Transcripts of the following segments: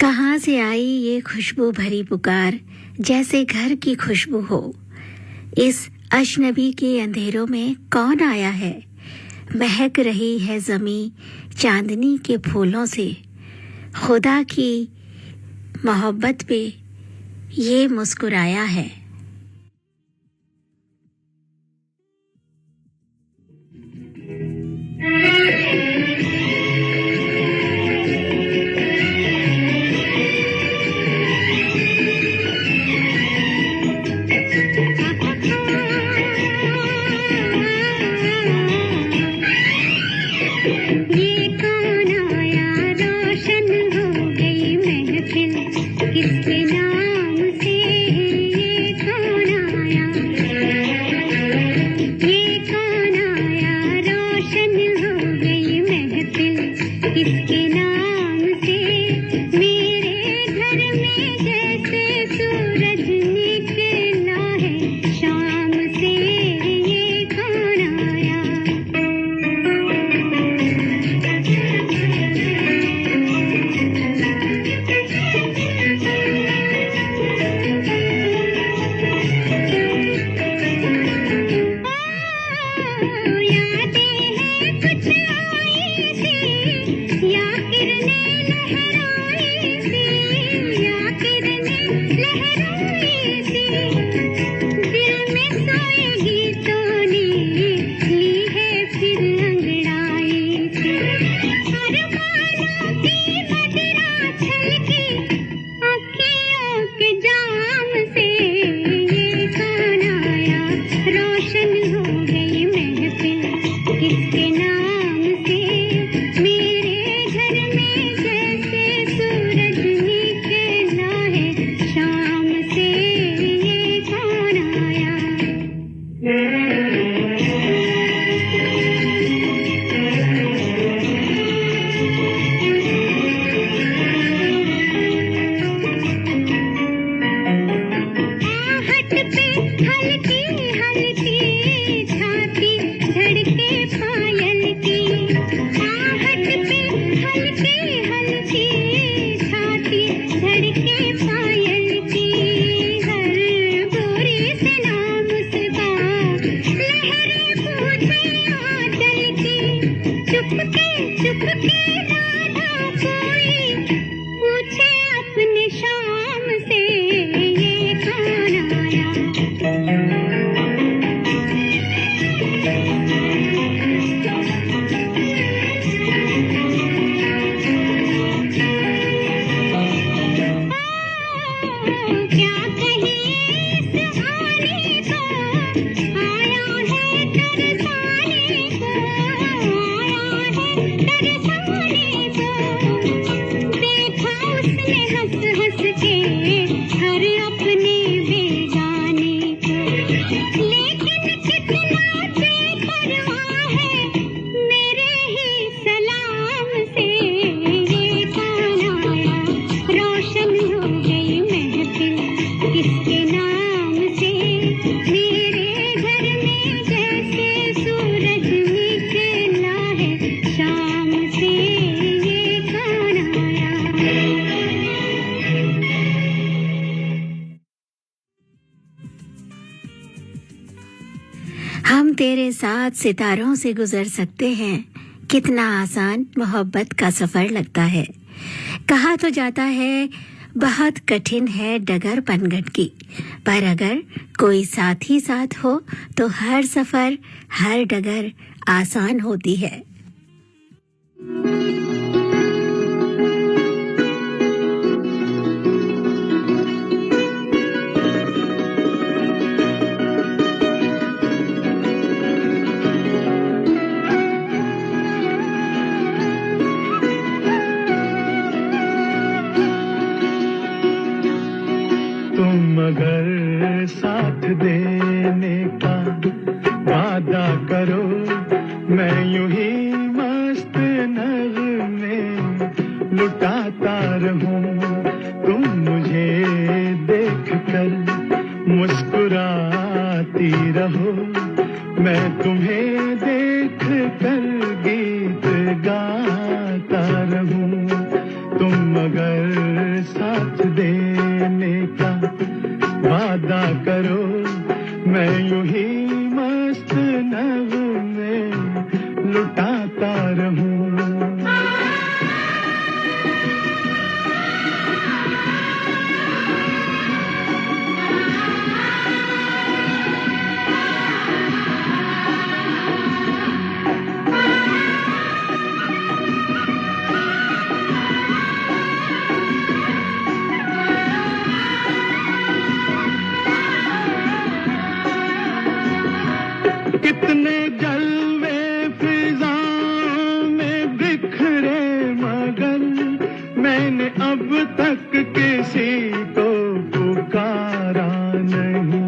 कहाँ से आई ये खुशबू भरी पुकार, जैसे घर की खुशबू हो। इस अजनबी के अंधेरों में कौन आया है? महक रही है ज़मीं चांदनी के फूलों से। खुदा की मोहब्बत पे ये मुस्कुराया है। दिल में सोएगी तो ली है फिर हम तेरे साथ सितारों से गुजर सकते हैं, कितना आसान मोहब्बत का सफर लगता है। कहा तो जाता है बहुत कठिन है डगर पनघट की, पर अगर कोई साथी साथ हो तो हर सफर हर डगर आसान होती है। अगर साथ देने का वादा करो, मैं यूं ही मस्त नगमे लुटाता रहूं। तुम मुझे देख कर मुस्कुराती रहो, मैं तुम्हें देख कर गीत गाता रहूं। तुम अगर साथ देने का वादा करो, मैं यूं ही मस्त नगमे लुटाता रहूं। कितने जलवे फिजाओं में बिखरे, मगर मैंने अब तक किसी को पुकारा नहीं।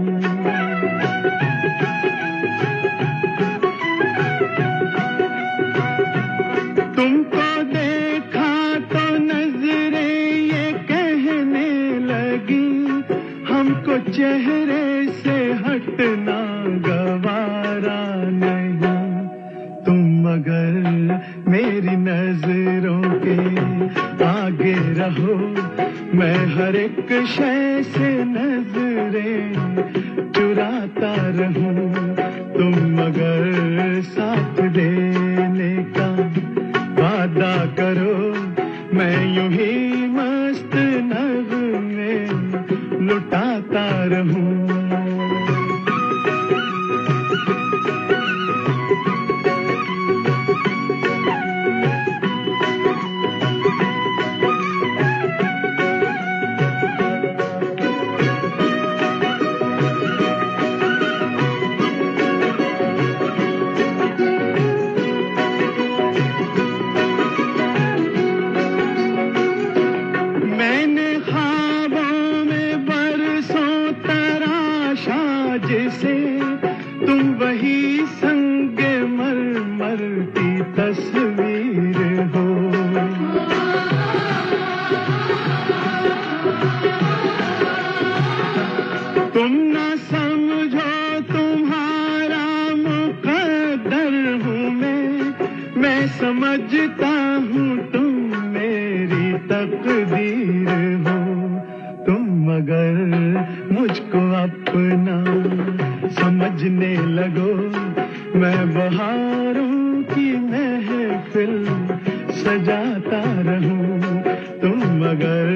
तुमको देखा तो नजरें ये कहने लगी, हमको चेहरे से हटना गवारा नहीं। तुम अगर मेरी नजरों के आगे रहो, मैं हर एक शय से नजरें चुराता रहूं। तुम अगर साथ देने का वादा करो, मैं यूं ही मस्त नगमे लुटाता रहूं। जिसे तुम वही संगे मरमर की तस्वीर हो। तुम ना समझो तुम्हारा मुकद्दर हूँ मैं समझता हूँ तुम मेरी तकदीर हो। तुम अगर मुझको अपना समझने लगो, मैं बहारों की महफिल सजाता रहूं। तुम अगर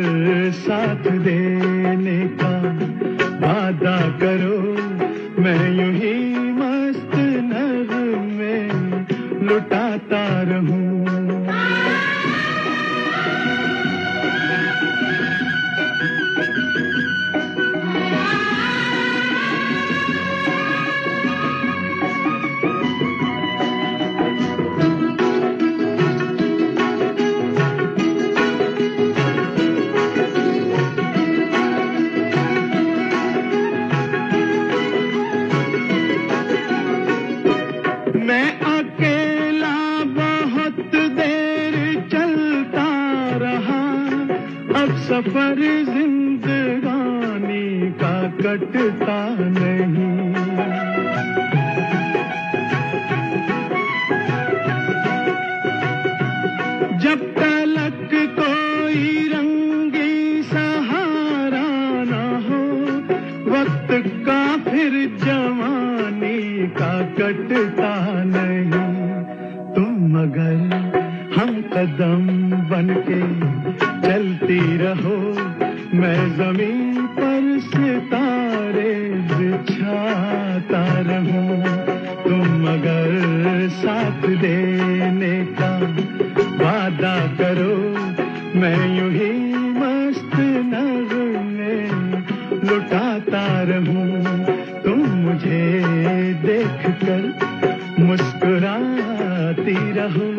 साथ देने का वादा करो, मैं यूं ही मस्त नगमे लुटाता रहूं। मैं अकेला बहुत देर चलता रहा, अब सफर जिंदगानी का कटता नहीं। जब तलक कोई रंगी सहारा न हो, वक्त का फिर जवानी का कटता नहीं। तुम अगर हम कदम बनके चलती रहो, मैं जमीन पर सितारे बिछाता रहूं। तुम अगर साथ देने का वादा करो, मैं यूं ही मस्त नगमे लुटाता रहूं। तुम मुझे देखकर मुस्कुराती रहो,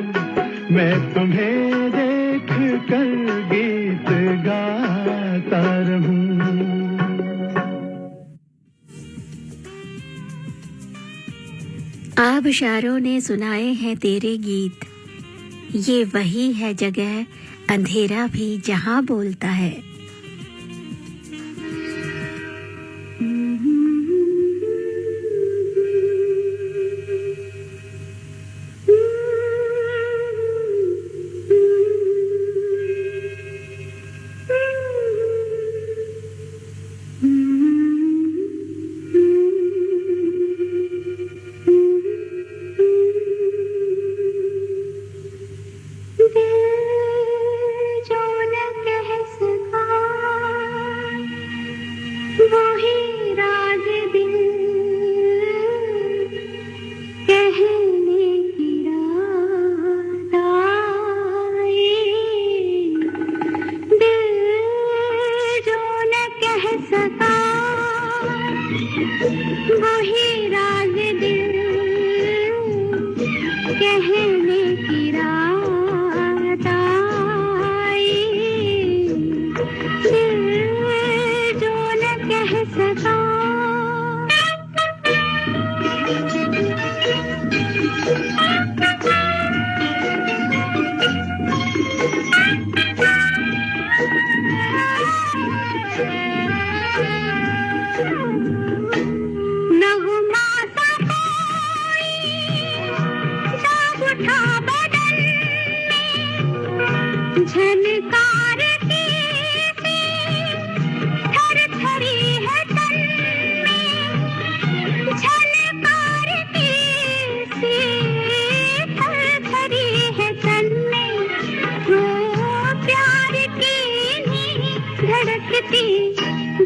मैं तुम्हें देखकर गीत गाता रहूं। आबशारों ने सुनाए हैं तेरे गीत, ये वही है जगह अंधेरा भी जहां बोलता है।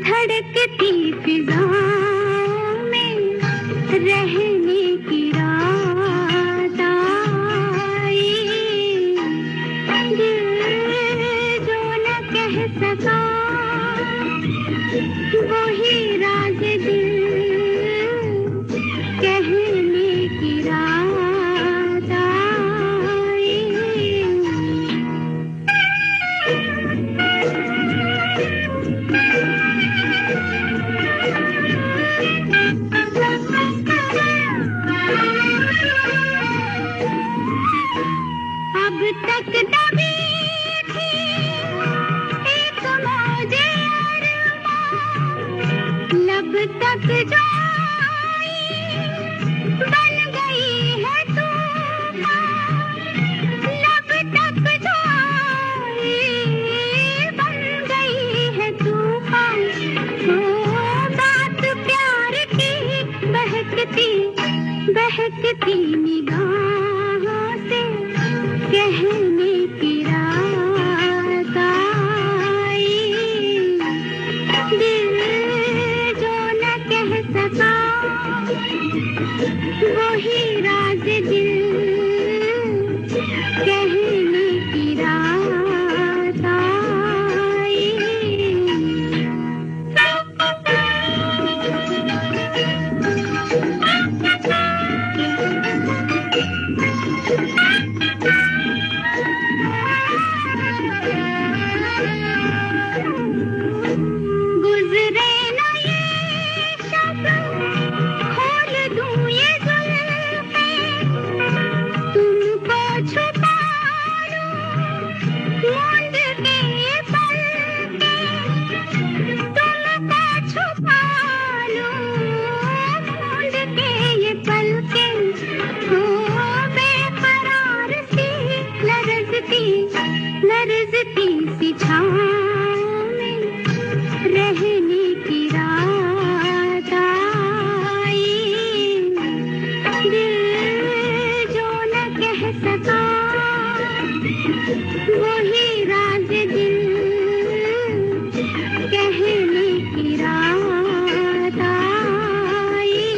धड़कती फिजाओं में रहने की रात आई, दिल जो न कह सका वही राज दिल कहने की रात आई। अब तक दबी थी एक मौजे अरमां, लब तक जो आई बन गई है तूफान, लब तक जो आई बन गई है तूफान। झलकती निगाहों से कहने की रात आई। दिल जो न कह सका वही राज दिल कहने की रात आई। गुजरे न ये शब खोल दूं ये जुल्फें तुमको छुपा लूं मूंद के ये पलके तुमको छुपा लूं मूंद के ये पलके हो बेकरार सी लरजती सी छाँव में रहने की रात आई। दिल जो न कह सका वही राज दिल कहने की रात आई।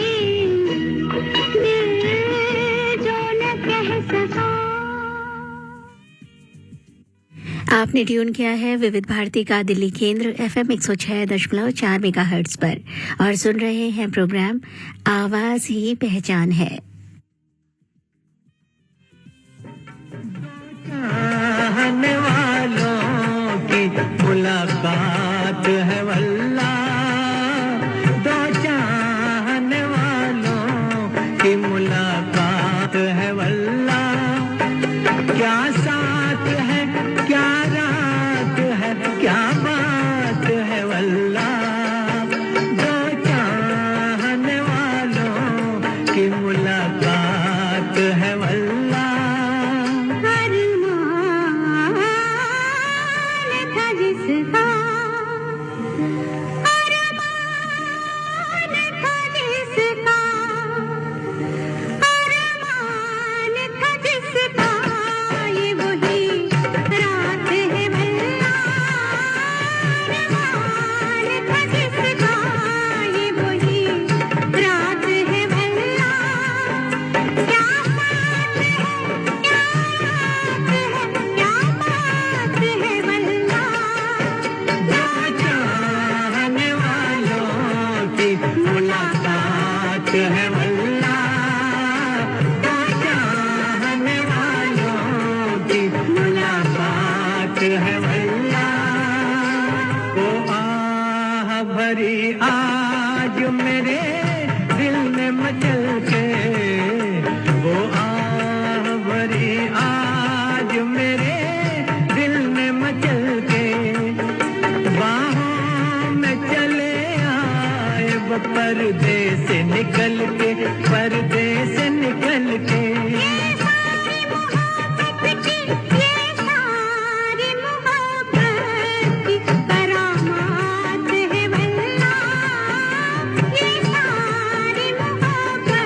दिल जो न कह सका। आपने ट्यून किया है विविध भारती का दिल्ली केंद्र FM 106.4 मेगाहर्ट्ज पर और सुन रहे हैं प्रोग्राम आवाज ही पहचान है। चाहने वालों की मुलाकात है वल्ला, दो चाहने वालों की मुलाकात है वल्ला। क्या साथ है क्या रात है क्या बात है वल्ला, दो चाहने वालों की मुलाकात है वल्ला। अरमान था जिसका अरमान था जिसका अरमान था जिसका ये वही रात है वल्ला। अरमान था जिसका ये वही रात है वल्ला। क्या बात है क्या बात है क्या बात है वल्ला। दो चाहने वालों की मुलाकात है वल्ला, दो चाहने वालों की मुलाकात है वल्ला। ओ आह भरी आज मेरे दिल में मचल के, वो आह भरी आज मेरे दिल में मचल के, बाहों में चले आए वो पर्दे से निकल के, पर्दे से निकल के। ये सारी मोहब्बत की करामात है वल्ला। ये सारी मोहब्बत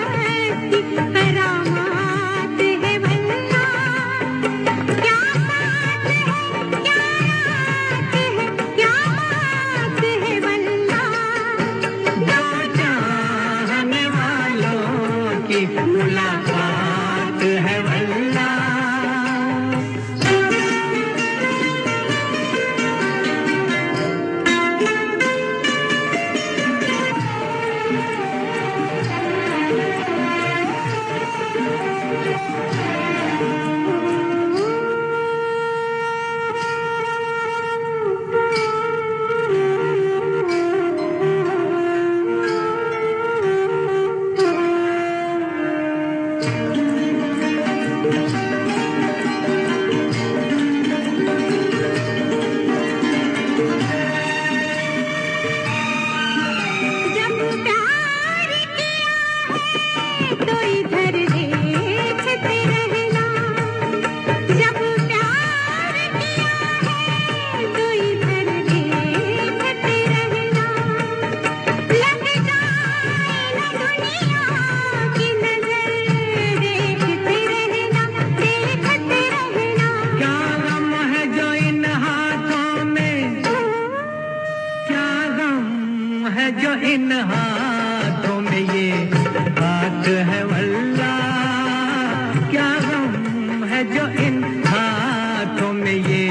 क्या गम है जो इन हाथों में ये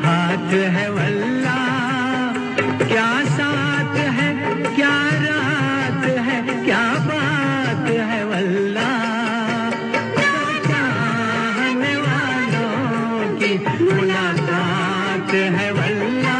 हाथ है वल्ला क्या साथ है क्या रात है क्या बात है वल्ला चाहने वालों की मुलाकात है वल्ला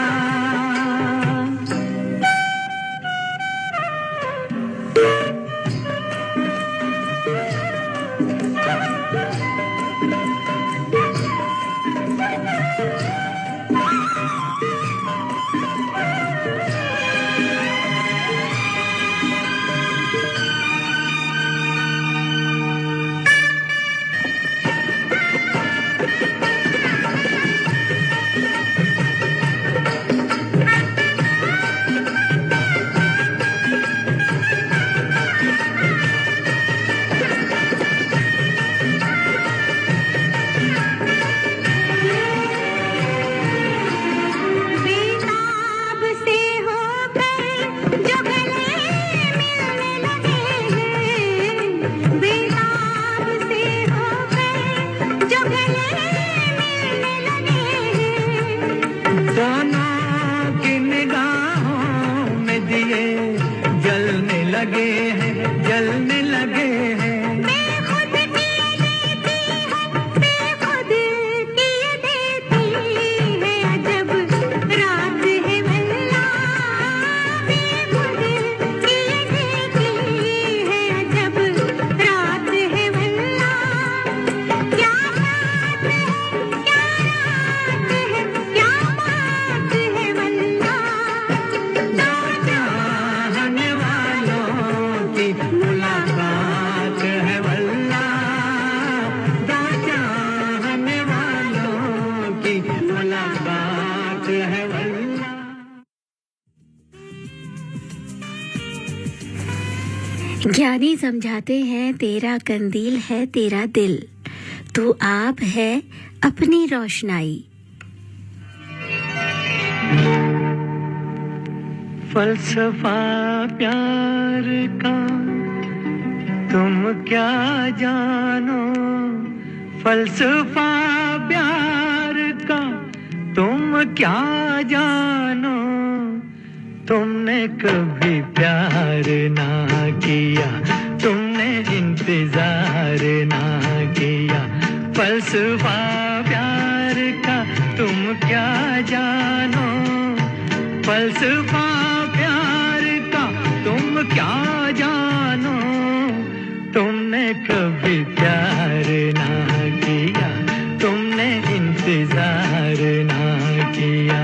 बेताब से होकर जो गले मिलने लगे हैं बेताब से होकर जो गले मिलने लगे हैं दोनों की निगाहों में दिए जलने लगे हैं जलने लगे हैं बेखुद किए देती है बेखुद किए देती है अजब रात है वल्ला बेखुद किए देती है अजब रात है वल्ला क्या बात है क्या रात है क्या बात है वल्ला दो चाहने वालों की मुलाकात है वल्ला दो चाहने वालों की मुलाकात है वल्ला ज्ञानी समझाते हैं तेरा कंदील है तेरा दिल तू आप है अपनी रोशनाई फलसफा प्यार का तुम क्या जानो फलसफा प्यार का तुम क्या जानो तुमने कभी प्यार ना किया तुमने इंतजार ना किया फलसफा प्यार का तुम क्या जानो फलसफा प्यार का तुम क्या जानो तुमने कभी प्यार ना किया तुमने इंतजार ना किया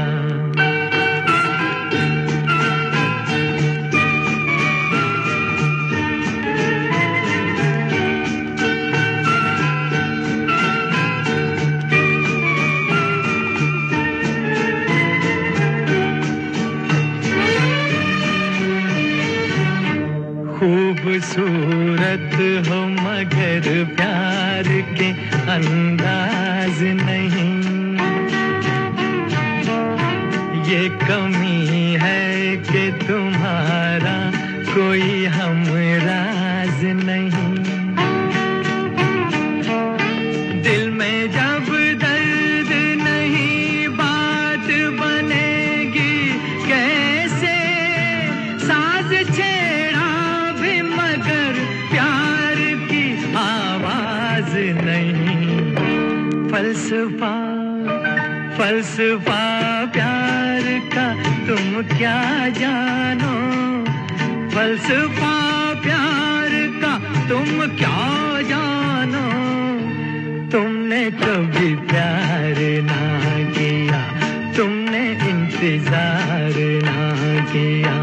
खूबसूरत हो मगर प्यार के अंदाज नहीं ये कमी है कि तुम्हारा कोई हमराज नहीं दिल में जब दर्द नहीं बात बनेगी कैसे साज छेड़ा भी मगर प्यार की आवाज नहीं फलसफा फलसफा प्यार का तुम क्या जानो फलसफा प्यार का तुम क्या जानो तुमने कभी प्यार ना किया तुमने इंतजार ना किया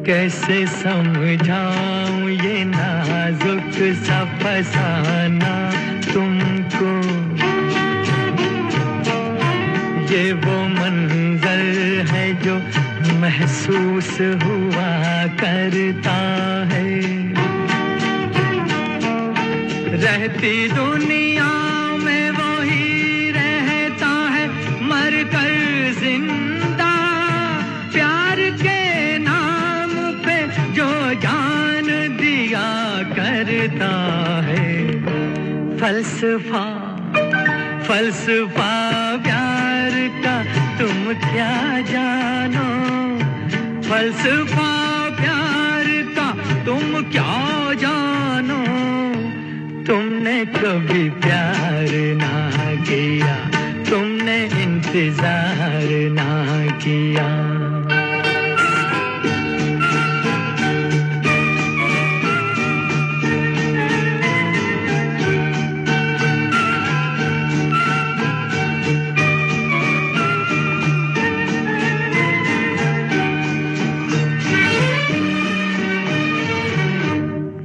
कैसे समझाऊं ये नाजुक सा फसाना तुमको ये वो मंजर है जो महसूस हुआ करता है रहती दुनिया में वही रहता है मर कर जिंदा प्यार के नाम पे जो जान दिया करता है फलसफा फलसफा प्यार का तुम क्या जानो फलसफा प्यार का तुम क्या जानो तुमने कभी प्यार ना किया तुमने इंतजार ना किया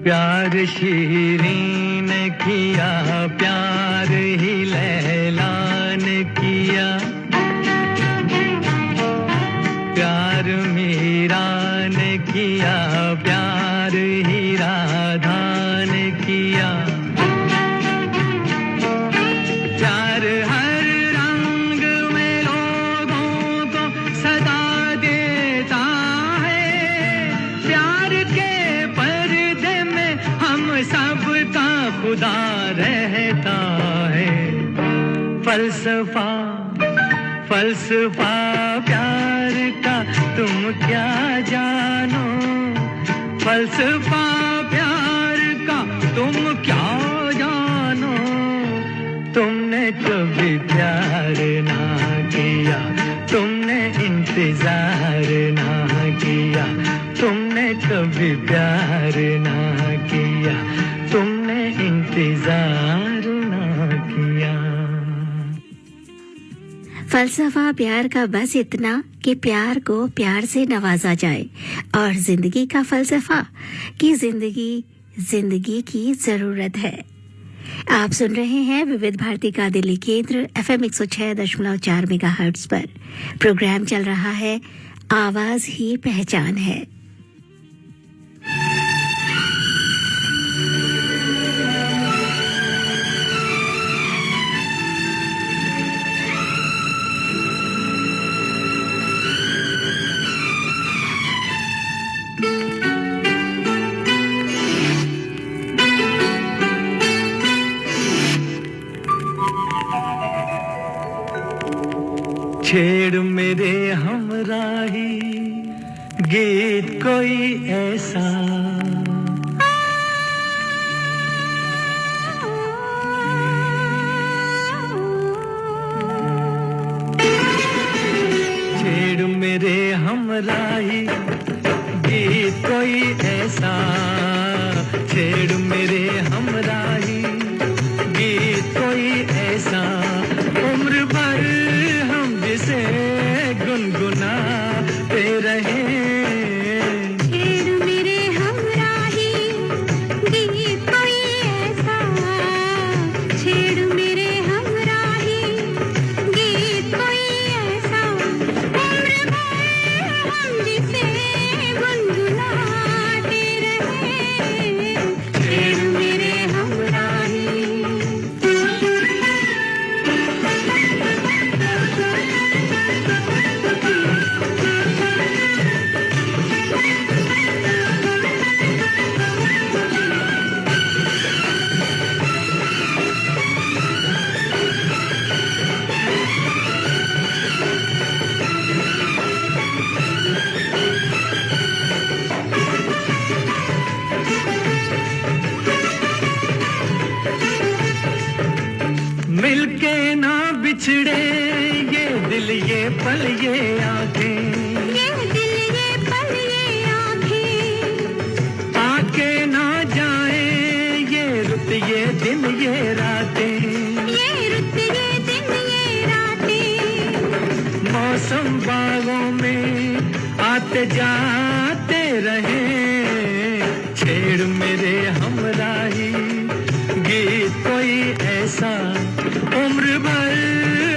प्यार शीरीन किया प्यार ही लैला ने किया प्यार मीरा ने किया प्यार ही राधा ने किया प्यार हर रंग में लोगों को सदा देता है प्यार के सबका खुदा रहता है फलसफा फलसफा प्यार का तुम क्या जानो फलसफा प्यार का तुम क्या जानो तुमने कभी प्यार ना किया तुमने इंतजार ना किया तुमने कभी प्यार ना किया तुमने इंतजार ना किया फलसफा प्यार का बस इतना कि प्यार को प्यार से नवाजा जाए और जिंदगी का फलसफा कि जिंदगी की जरूरत है आप सुन रहे हैं विविध भारती का दिल्ली केंद्र FM 106.4 मेगाहर्ट्ज पर प्रोग्राम चल रहा है आवाज ही पहचान है छेड़ मेरे हमराही गीत कोई ऐसा छेड़ मेरे हमराही गीत कोई ऐसा छेड़ मेरे हमराही गीत कोई ऐसा उम्र भर से गुनगुनाते रहे छेड़ मेरे हमराही गीत कोई ऐसा छेड़ मेरे हमराही गीत कोई ऐसा उम्र भर हम जिसे गुनगुनाते रहे छेड़ मेरे हमराही मिलके ना बिछड़े ये दिल ये पल ये आंखें ये दिल ये पल ये आँखें आके ना जाए ये रुत ये दिन ये रातें ये रुत ये दिन ये रातें मौसम बागों में आते जाते रहे छेड़ मेरे हमराही गीत कोई ऐसा उम्र भर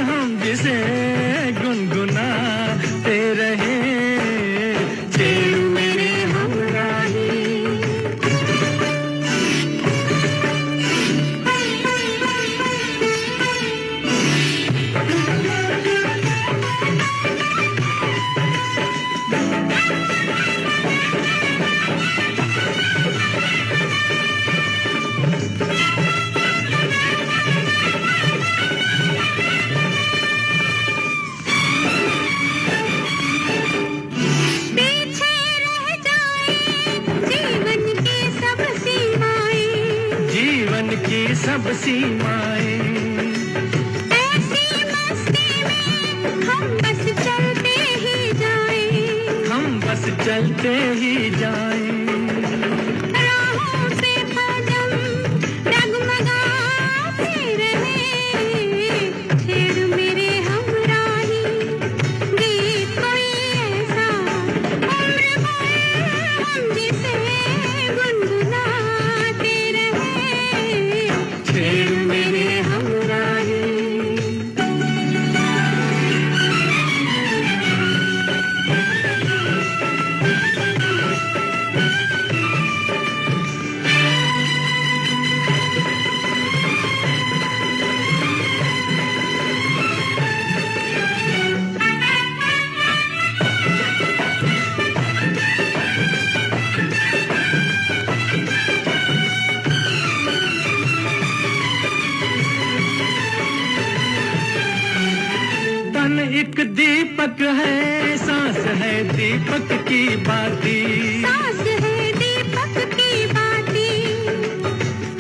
हम जिसे गुनगुनाते रहे सब सीमाएं ऐसी मस्ती में हम बस चलते ही जाएं हम बस चलते ही जाएं राहों से कदम डगमगाते रहे छेड़ मेरे हमराही गीत कोई ऐसा उम्र भर हम जिसे गुनगुनाते रहे छेड़ मेरे हमराही तन एक दीपक है सांस है दीपक की बाती सांस है दीपक की बाती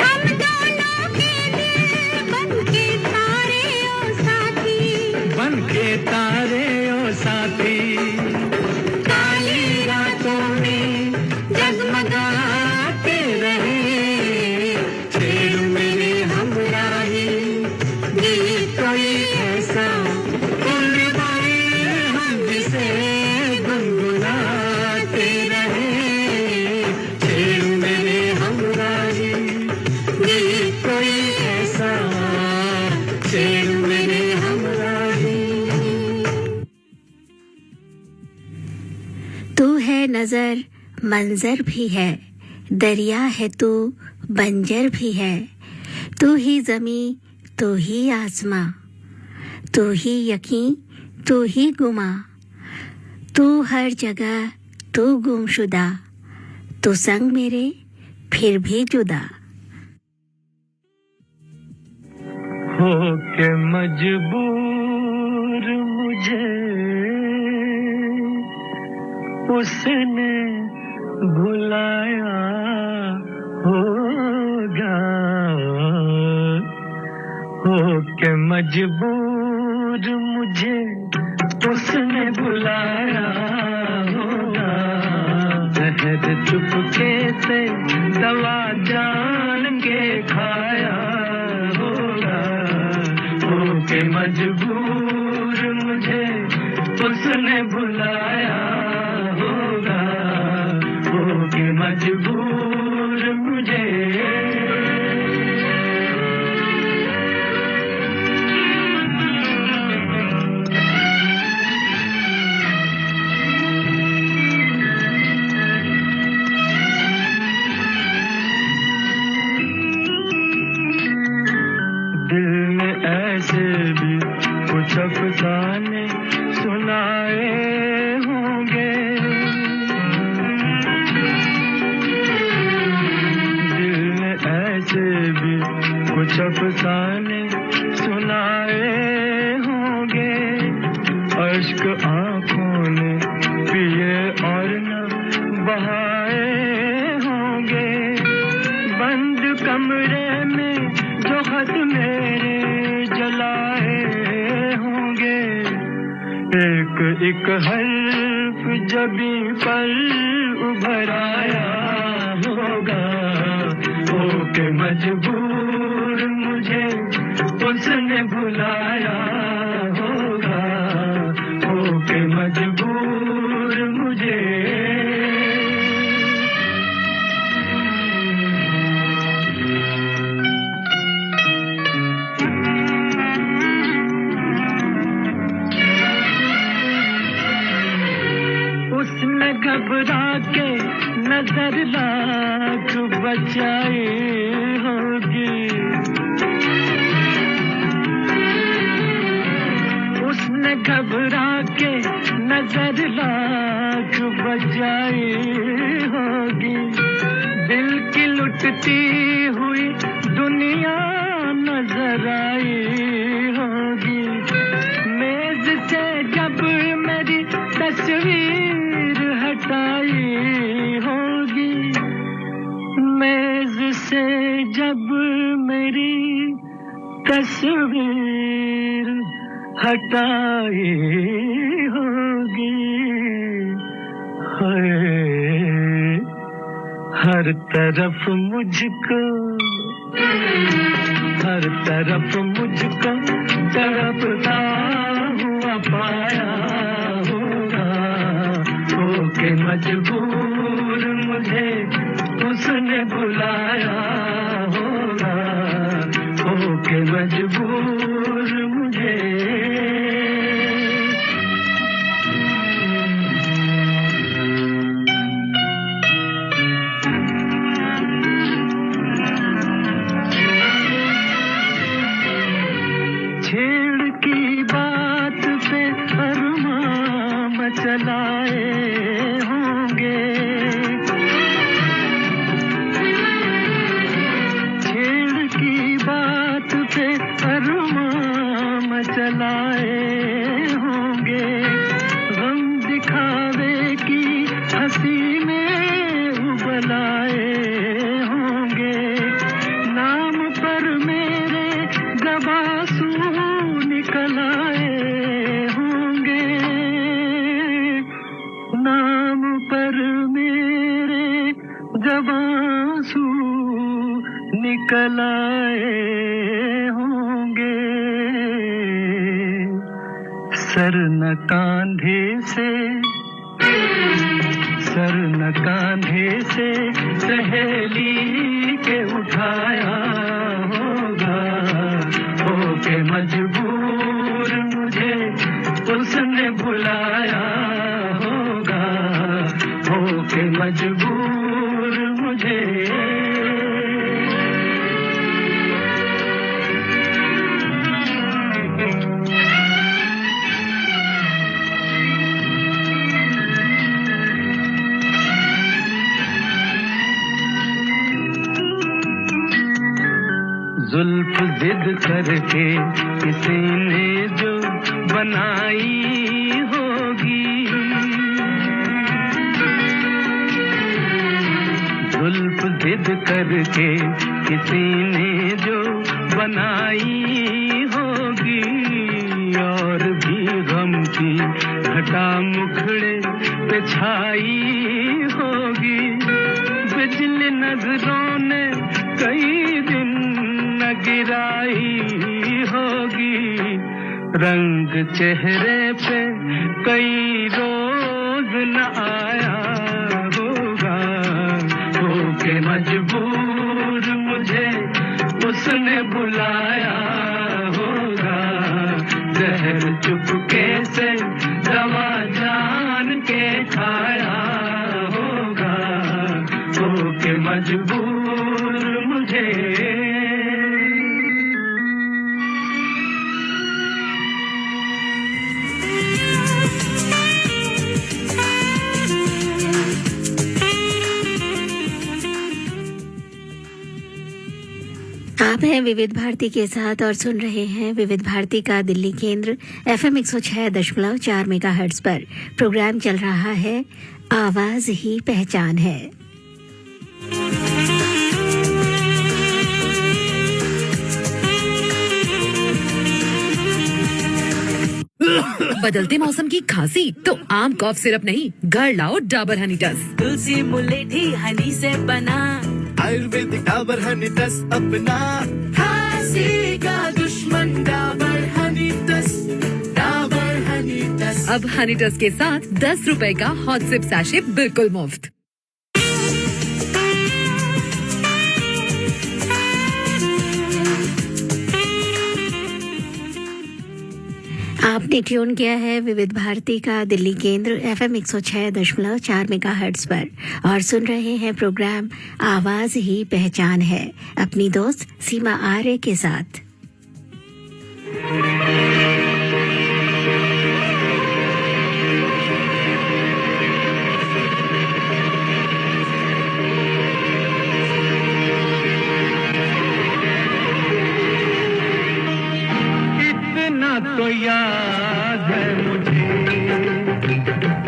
हम दोनों के दिल बन के तारे ओ साथी बन के तारे ओ साथी काली रातों में जगमगाते रहे छेड़ मेरे हमराही गीत कोई ऐसा उम्र भर हम जिसे गुनगुनाते रहे छेड़ मेरे हमराही गीत कोई ऐसा छेड़ मेरे हमराही तू है नजर मंजर भी है दरिया है तू बंजर भी है तू ही जमी तू ही आसमां तू ही यकीन तू ही गुमा तू हर जगह तू गुमशुदा तू संग मेरे फिर भी जुदा हो के मजबूर मुझे उसने भुलाया होगा हो के मजबूर मुझे उसने बुलाया होगा जहर चुपके से दवा जान के खाया होगा हो के मजबूर मुझे उसने बुलाया होगा हो के मजबूर मुझे दिल ने ऐसे भी कुछ अफसाने सुनाए होंगे दिल ने ऐसे भी कुछ अफसाने सुनाए होंगे अश्क आंखों ने पिए और न बहाए होंगे बंद कमरे में जो खत मेरे जलाए होंगे एक एक हर्फ जबी पर उभर आया होगा हो के मजबूर मुझे उसने भुलाया होगा हो के मजबूर मुझे उसने घबरा के नजर लाख बचाई होगी उसने घबरा के नजर लाख बचाई होगी दिल की लुटती हुई दुनिया नजर आई होगी मेज से जब मेरी तस्वीर हटाई होगी मेज से जब मेरी तस्वीर हटाई होगी, हर तरफ मुझको तड़पता हुआ पाया होगा, होके मजबूर मुझे उसने बुलाया होगा, होके मजबूर मुझे। छेड़ की बात पे अरमां मचलाए होंगे, छेड़ की बात पे अरमां मचलाए होंगे, गम दिखावे की हंसी में उबलाए होंगे, नाम पर मेरे दबासू निकल आए होंगे, नाम पर मेरे दबासू निकल आए होंगे, सर न कांधे से सहेली के उठाया होगा, होके मजबूर मुझे उसने बुलाया होगा, होके मजबूर मुझे। जुल्फ जिद करके किसी ने जो बनाई होगी, जुल्फ जिद करके किसी ने जो बनाई होगी, और भी गम की घटा मुखड़े पे छाई होगी, बिजली नजरों ने कई दिन गिराई होगी, रंग चेहरे पे कई रोज न आया होगा, होके मजबूर मुझे उसने बुलाया होगा, जहर चुपके से दवा जान के खाया होगा, होके मजबूर मुझे। आप हैं विविध भारती के साथ और सुन रहे हैं विविध भारती का दिल्ली केंद्र FM 106.4 मेगाहर्ट्ज पर। प्रोग्राम चल रहा है आवाज ही पहचान है। बदलते मौसम की खांसी तो आम कॉफ सिरप नहीं, घर लाओ डाबर हनी टस। तुलसी मुलेठी हनी से बना, आयुर्वेदिक डाबर हनी टस अपना, खांसी का दुश्मन डाबर हनी टस, डाबर हनी टस। अब हनी टस के साथ 10 रुपए का हॉट सिप सैशे बिल्कुल मुफ्त। आपने ट्यून किया है विविध भारती का दिल्ली केंद्र FM 106.4 मेगाहर्ट्ज पर और सुन रहे हैं प्रोग्राम आवाज ही पहचान है अपनी दोस्त सीमा आर्य के साथ। तो याद है मुझे,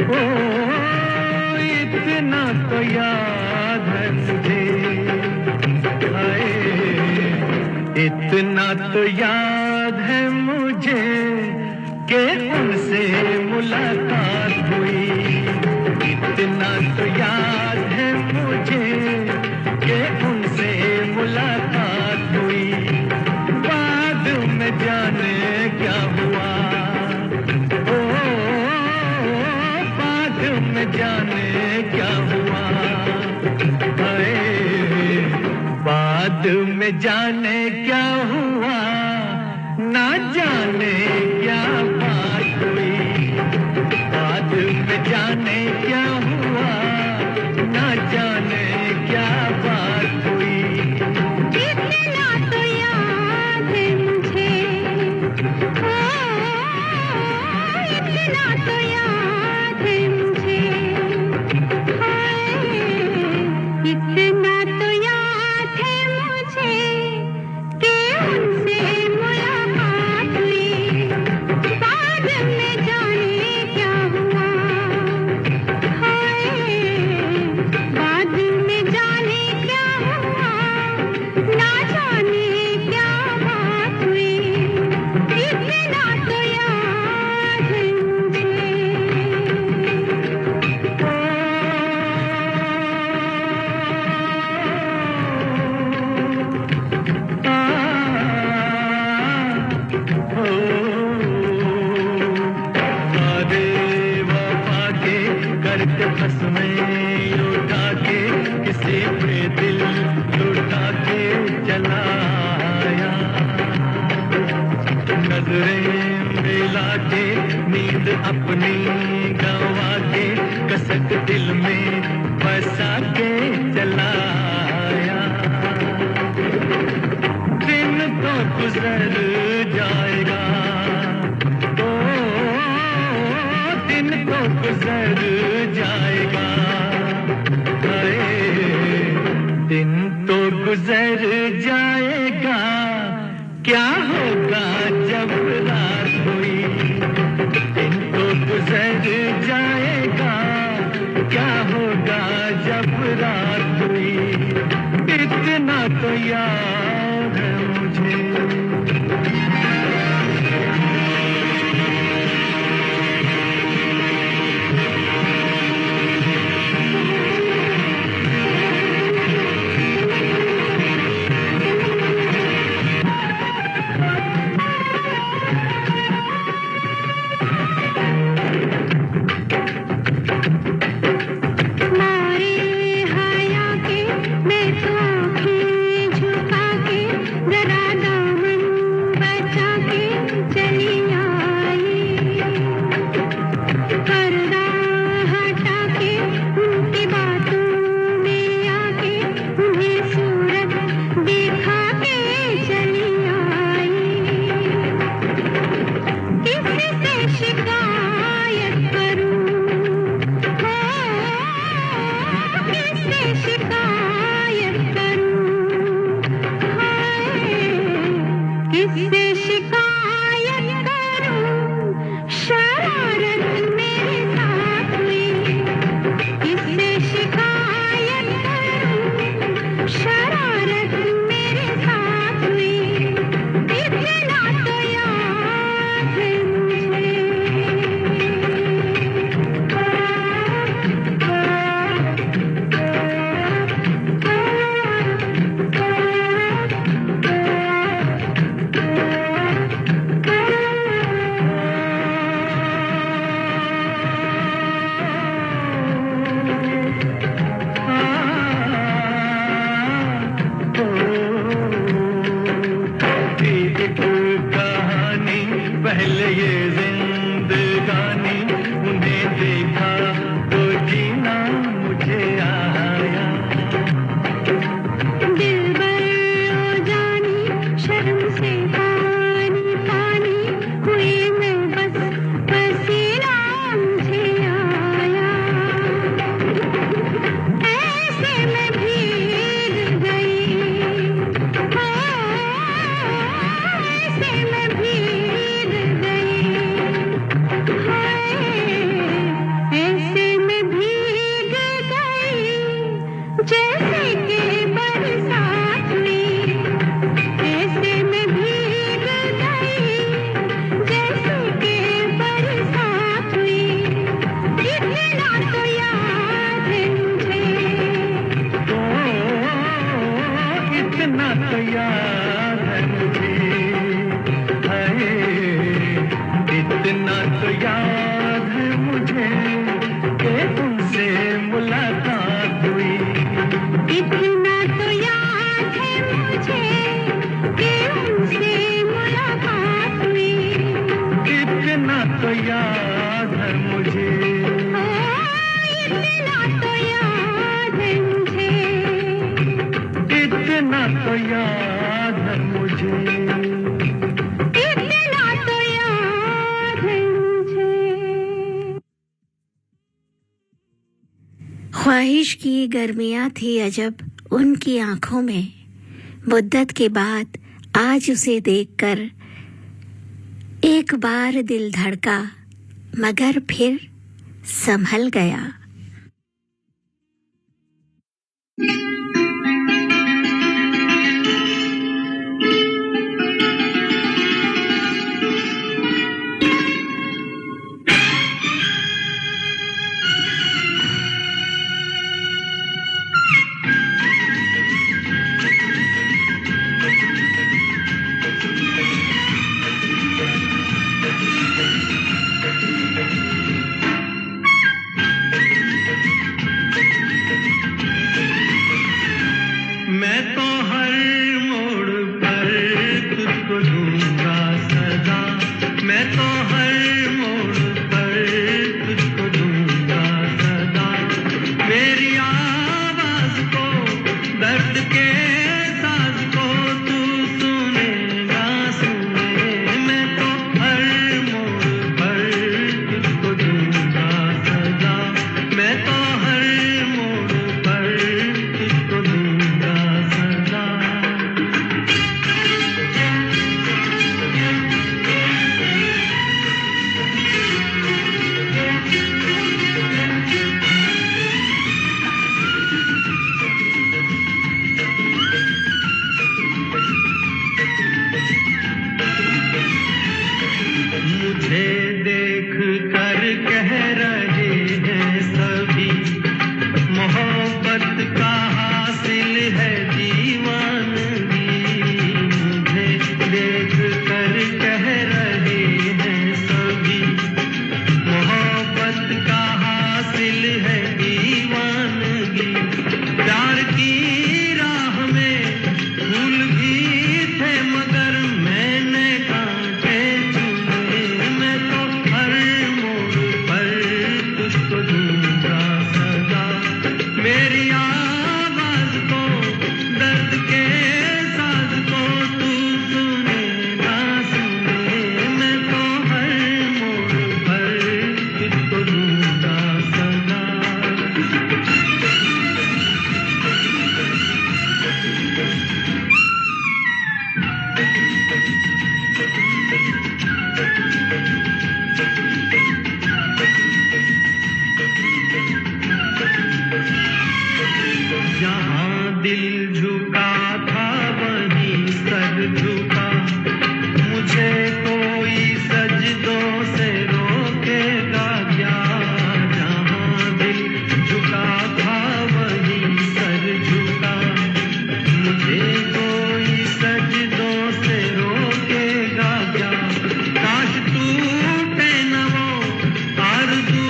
ओ इतना तो याद है मुझे, इतना तो याद है मुझे कि उनसे मुलाकात हुई, इतना तो याद है मुझे कि उनसे मुलाकात हुई। बाद में जाने क्या हुआ, ओ बाद में जाने क्या हुआ, बाद में जाने क्या हुआ, ना जाने क्या बात हुई। बाद में जाने क्या हुआ, ना जाने क्या बात हुई। इतना तो याद है मुझे, ओ इतना तो याद है मुझे, इतना तो याद है मुझे कि उनसे मुलाकात हुई। बाद में जाने क्या हुआ, बाद में जाने क्या हुआ, ना जाने क्या बात हुई। इतना तो याद है मुझे। वादे वफा के करके बस में उठा के किसी पे दिल लुटा के चला आया। नजरें मिला के नींद अपनी गवा के कसक दिल में बसा के चला आया। दिन तो गुजर जाएगा, ओ दिन तो गुजर जाएगा, दिन तो गुजर जाएगा, क्या होगा जब रात हुई। दिन तो गुजर जाएगा, क्या होगा जब रात हुई। इतना तो याद है मुझे। मारे हाया के मैं तो आँखें झुका तो याद है मुझे, हाय इतना तो याद है मुझे कि तुमसे मुलाकात हुई। इतना तो याद है मुझे कि उनसे मुलाकात हुई। इतना तो याद है मुझे, इतना तो याद है मुझे। इतना तो याद है मुझे। इतना तो याद है मुझे। ख्वाहिश की गर्मियां थी अजब उनकी आंखों में। मुद्दत के बाद आज उसे देखकर एक बार दिल धड़का, मगर फिर संभल गया। मैं तो हर मोड़ पर तुझको दूंगा सदा, मैं तो हर मोड़ पर तुझको दूंगा सदा। मेरी आवाज को, दर्द के साज को तू सुनेगा सुने। मैं तो हर मोड़ पर तुझको दूंगा सदा, मैं तो हर मोड़ पर तुझको दूंगा सदा। मुझे देख कर कह रहे हैं सभी, मोहब्बत का हासिल है दीवानगी। मुझे देख कर कह रहे हैं सभी, मोहब्बत का हासिल है दीवानगी। प्यार की राह में फूल भी थे मगर मैंने कांटे चुने। मैं तो हर मोड़ पर तुझको दूंगा सदा, मेरी आवाज को, दर्द के साज को तू सुनेगा सुने। मैं तो हर मोड़ पर तुझको दूंगा सदा। जहाँ दिल झुका था वहीं सर झुका, मुझे कोई सजदों से रोकेगा क्या। जहाँ दिल झुका था वहीं सर झुका, मुझे कोई सजदों से रोकेगा क्या। काश टूटे न वो आरज़ू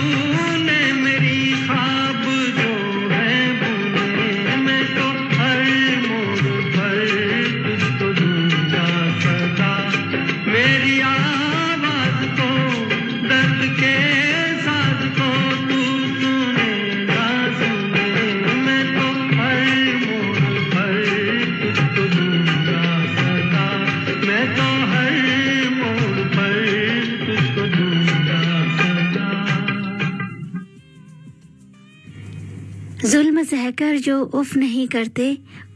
ने मेरी ख्वाब जो है बुने। मैं तो हर मोड़ पर तुझको दूंगा सदा, मेरी आवाज को, दर्द के साज को तू सुनेगा सुने। मैं तो हर मोड़ पर तुझको दूंगा सदा, मैं तो हर मोड़ पर तुझको दूंगा सदा। जुल्म सहकर जो उफ नहीं करते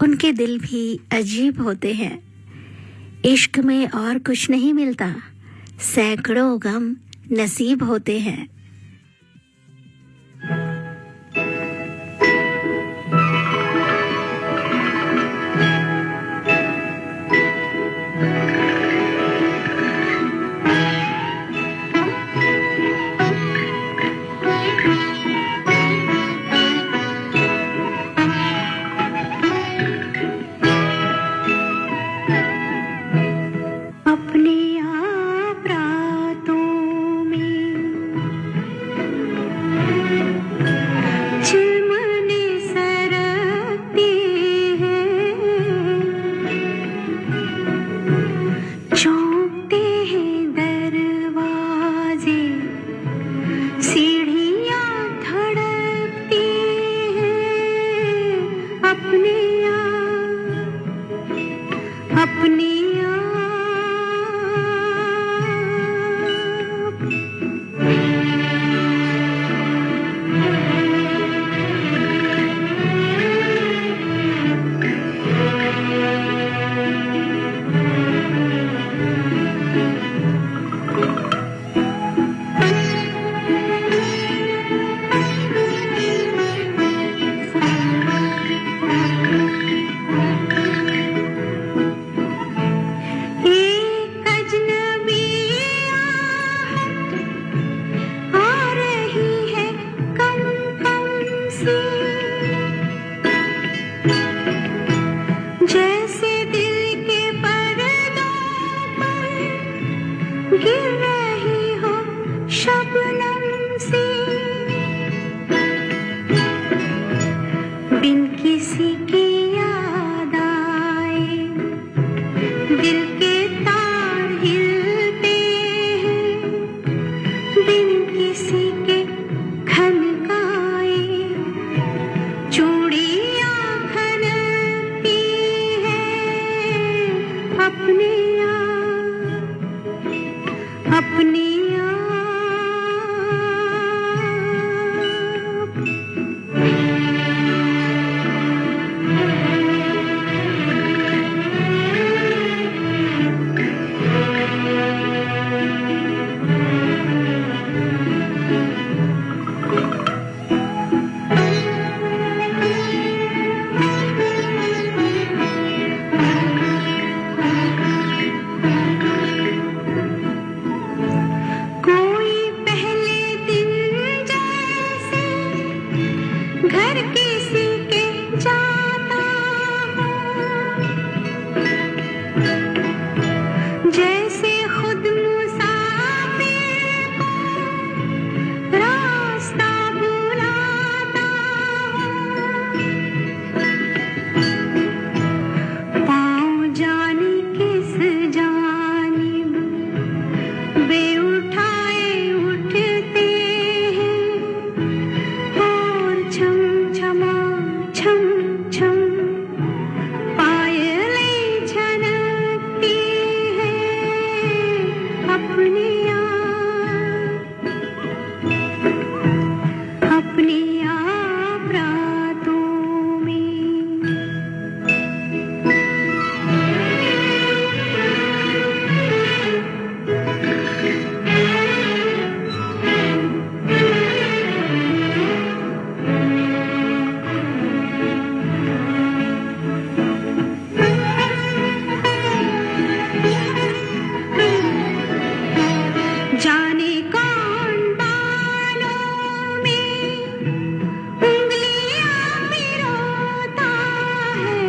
उनके दिल भी अजीब होते हैं। इश्क में और कुछ नहीं मिलता, सैकड़ों गम नसीब होते हैं। दिल के तार हिलते हैं बिन किसी के खनकाए चूड़ियां खनकती हैं अपने घर किसी के जाता हो जैसे खुद मुसाफिर को रास्ता बुलाता हो पाँव जाने किस जानिब बेउठाए उठते हैं और छम छमा छम छम पायलें छनकती हैं अपने आप रातों में जाने कौन बालों में उंगलियां पिरोता है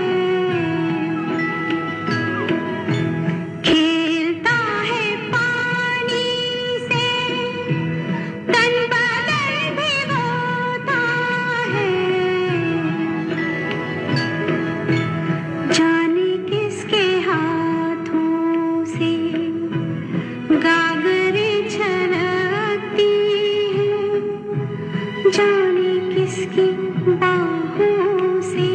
खेलता है पानी से तन बदन भिगोता है जाने किसके हाथों से गागरे छलकती हैं जाने किसकी बाहों से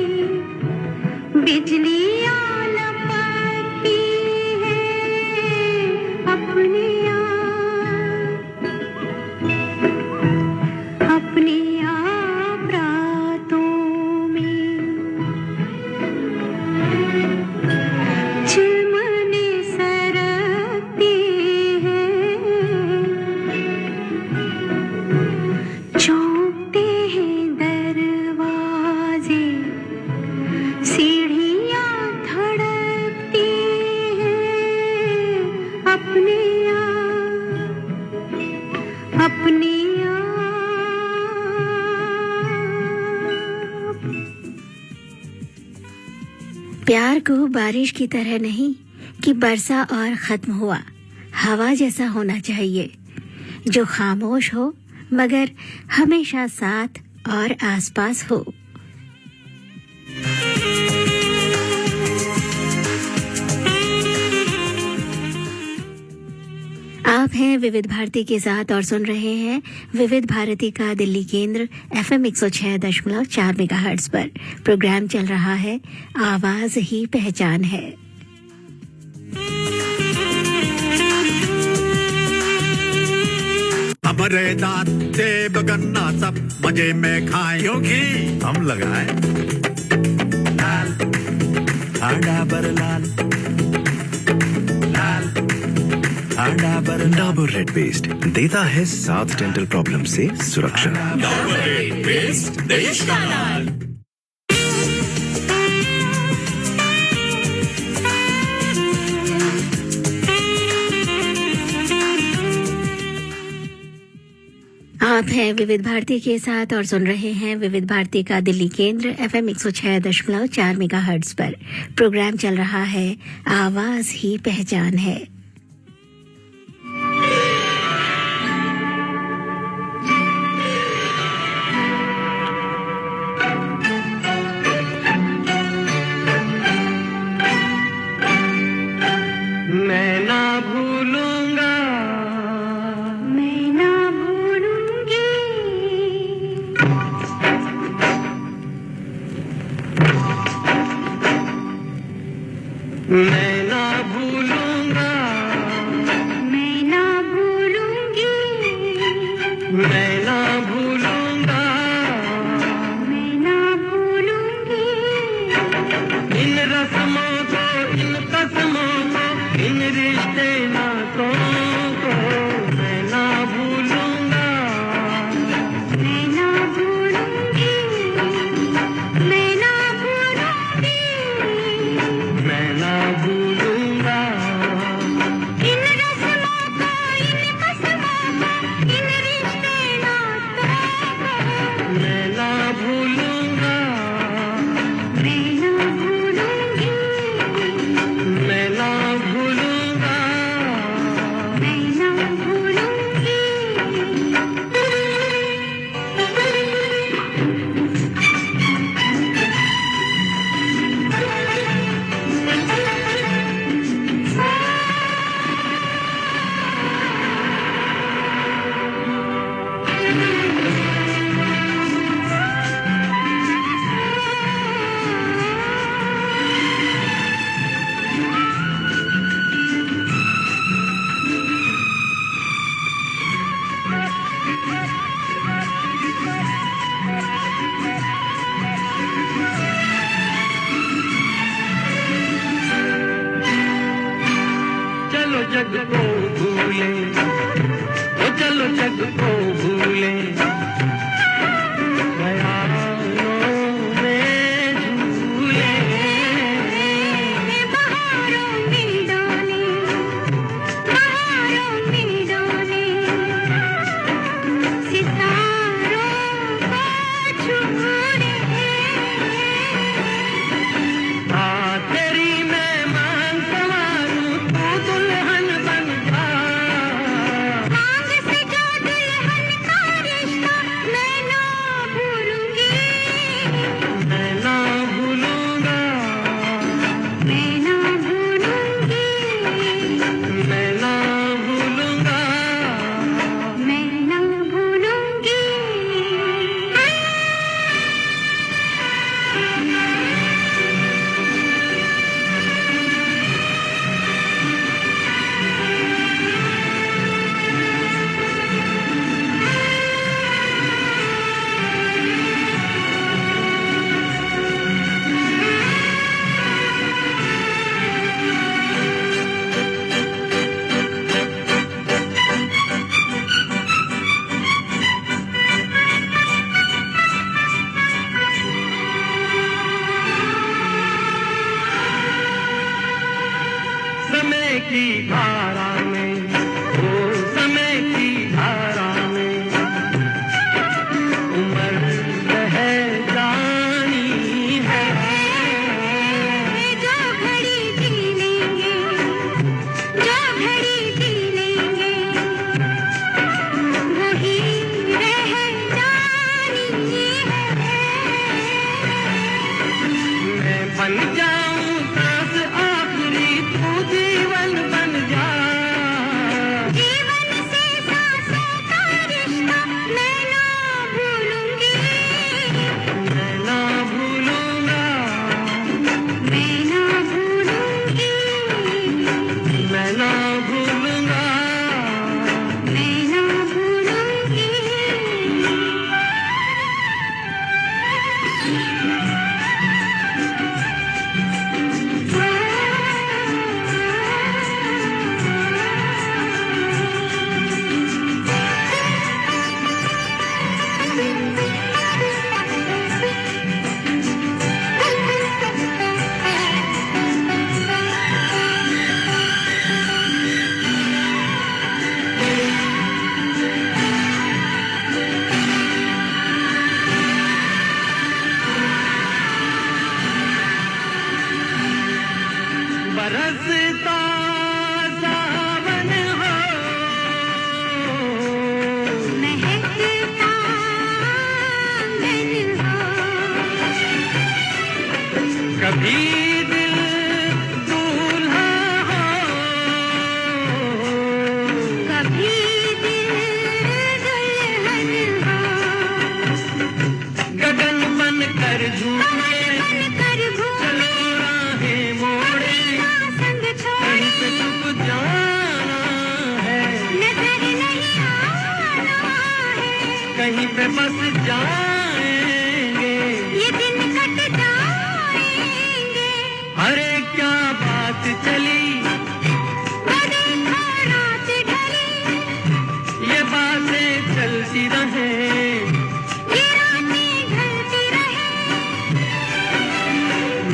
बिजलियां लपकती हैं अपने आप रातों में चिलमने सरकती हैं चौंकते हैं दरवाजे सीढ़ियां धड़कती हैं अपने आप प्यार को बारिश की तरह नहीं कि बरसा और खत्म हुआ हवा जैसा होना चाहिए जो खामोश हो मगर हमेशा साथ और आसपास हो। आप हैं विविध भारती के साथ और सुन रहे हैं विविध भारती का दिल्ली केंद्र FM 106.4 मेगाहर्ट्ज पर। प्रोग्राम चल रहा है आवाज ही पहचान है। हमारे दांत से बगन्ना सब मजे में खाएं क्योंकि हम लगाए लाल डाबर लाल लाल डाबर डाबर रेड पेस्ट देता है 7 डेंटल प्रॉब्लम से सुरक्षा। डाबर रेड पेस्ट देश का लाल। आप हैं विविध भारती के साथ और सुन रहे हैं विविध भारती का दिल्ली केंद्र FM 106.4 मेगाहर्ट्ज पर। प्रोग्राम चल रहा है आवाज ही पहचान है। मैं ना भूलूंगा, मैं ना भूलूंगी, मैं ना भूलूंगा, मैं ना भूलूंगी, इन रस्मों को, इन कसमों को, इन रिश्ते नातों को मैं ना भूलूंगा, मैं ना भूलूंगी, मैं ना भूलूंगी, मैं ना भूलूंगा, इन रस्मों को, इन कसमों को, इन रिश्ते नातों को मैं ना भूलूंगा, मैं ना भूलूंगी, मैं ना भूलूंगा, मैं ना भूलूंगी। चलो जग को भूले, ओ चलो जग को भूले, ख्यालों में झूले, बहारों में डोले, बहारों में डोले, सितारों को छूले, आ तेरी मैं मान संवारूं, तू दुल्हन बन जा, मांग से जो दुल्हन का रिश्ता मैं ना भूलूंगी, मैं ना भूलूंगा, मैं ना भूलूंगी, मैं ना भूलूंगा, मैं ना भूलूंगी। समय की धारा में, ओ समय की धारा में उम्र बह जानी है, जो घड़ी जी लेंगे, जो घड़ी जी लेंगे, वही रह जानी है। मैं बन जाऊं सांस आखिरी, तू जीवन बन जा, जीवन से सांसों का रिश्ता मैं ना भूलूंगी, मैं ना भूलूंगा, मैं ना भूलूंगी, मैं ना भूलूंगा, मैं ना भूलूंगी। बरसता सावन हो, महकता आंगन हो, कभी दिल दूल्हा हो, कभी दिल दुल्हन हो, गगन बन कर झूमे, बनकर घूमे, चलो राहें मोड़े, पे बस जाएंगे, ये दिन कट जाएंगे, अरे क्या बात चली, वो देखो रात ढली, ये बातें चलती रहे, ये रातें ढलती रहे,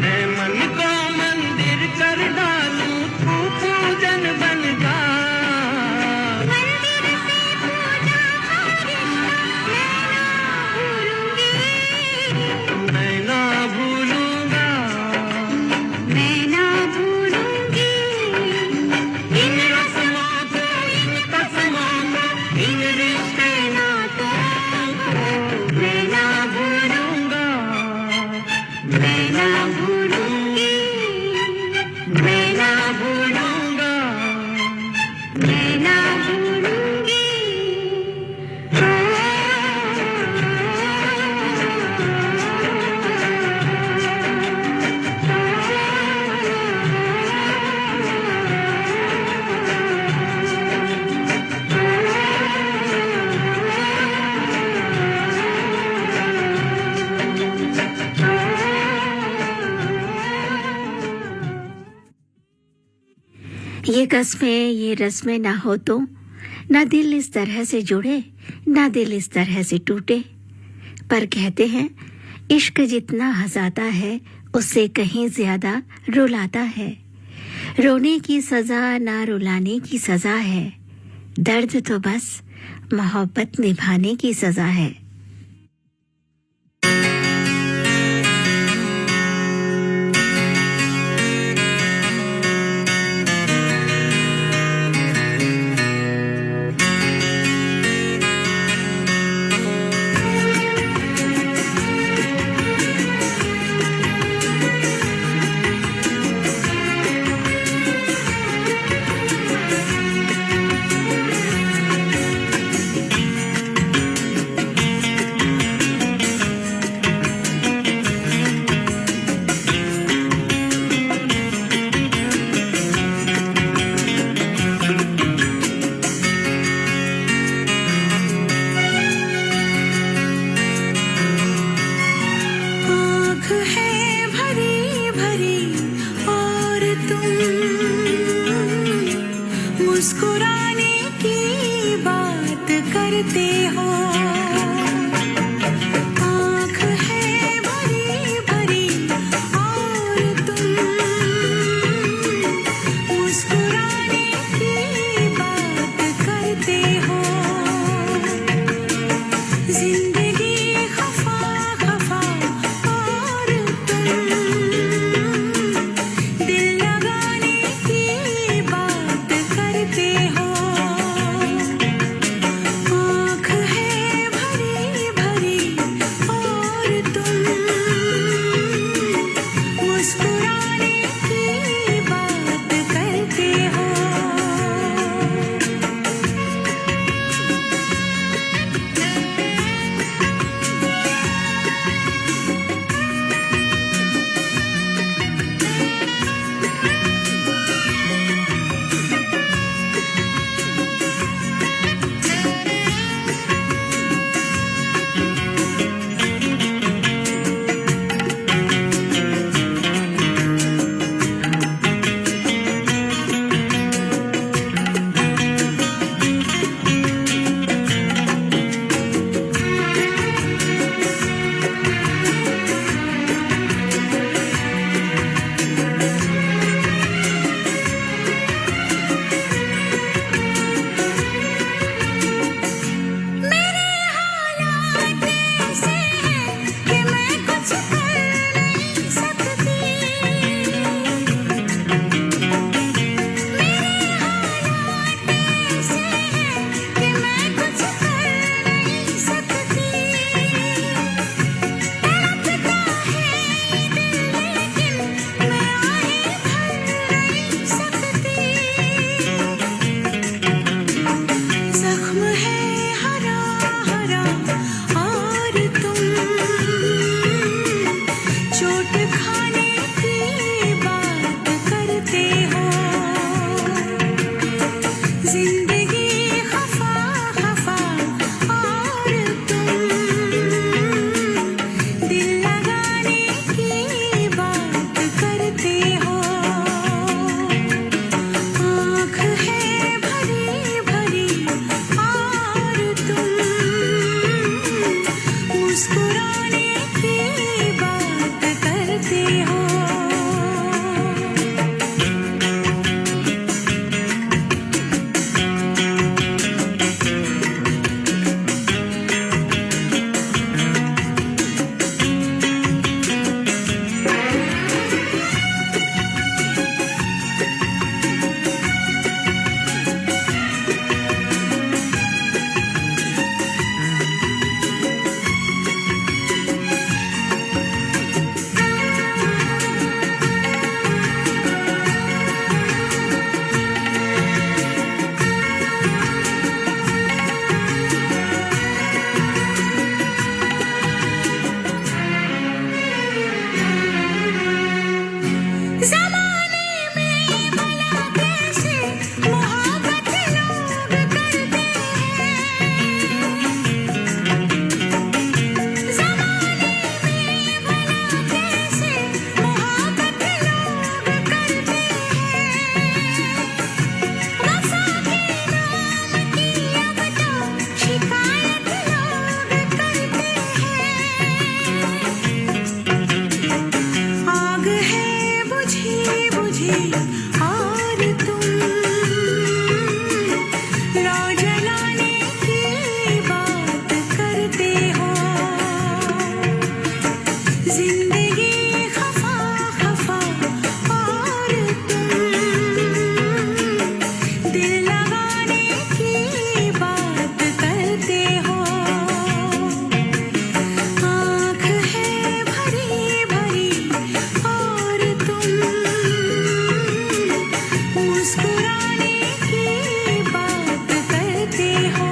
मैं मन को मंदिर कर डालूं, तू पूजन बन जा, मंदिर से पूजा का रिश्ता मैं ना भूलूंगी, मैं ना भूलूंगा, मैं ना भूलूंगी, इन रस्मों को, इन कसमों को, इन रिश्ते नातों को मैं ना भूलूंगा, मैं ना भूलूंगी, मैं ना भूलूंगा, मैं ना भूलूंगी। ये कसमें ये रस्में ना हो तो ना दिल इस तरह से जुड़े ना दिल इस तरह से टूटे। पर कहते हैं इश्क जितना हंसाता है उससे कहीं ज्यादा रुलाता है। रोने की सजा ना रुलाने की सजा है, दर्द तो बस मोहब्बत निभाने की सजा है। मुस्कुराने की बात करते हो, आँख है भरी भरी और तुम मुस्कुराने की बात करते हो। जिंदगी खफा खफा और तुम दिल लगाने की बात करते हो। ज़माने में भला कैसे मोहब्बत लोग करते हैं। ज़माने में भला कैसे मोहब्बत लोग करते हैं। वफ़ा के नाम की अब तो शिकायत लोग करते हैं। आग है बुझी बुझी और तुम लौ जलाने की बात करते हो। जिंदगी खफा खफा और तुम दिल लगाने की बात करते हो। आँख है भरी भरी और तुम मुस्कुराने की बात करते हो।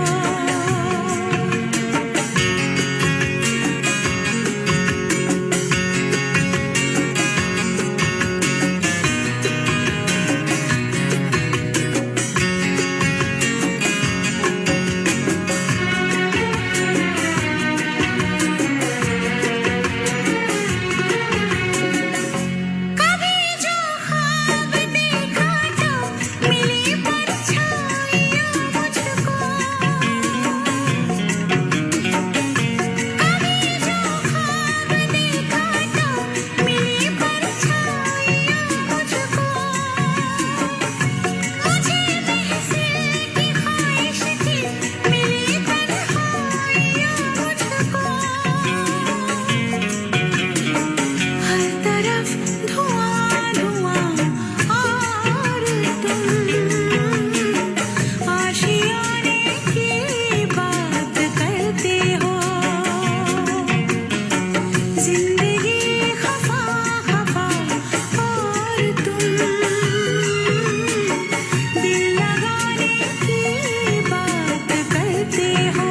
कभी जो ख्वाब देखा तो मिली परछाइयाँ मुझको। कभी जो ख्वाब देखा तो मिली परछाइयाँ मुझको। मुझे महफ़िल की ख्वाहिश थी मिली तन्हाइयाँ मुझको। हर तरफ धुआं धुआं और तुम आशियाने की बात करते हो। जिंदगी खफा खफा और तुम दिल लगाने की बात करते हो।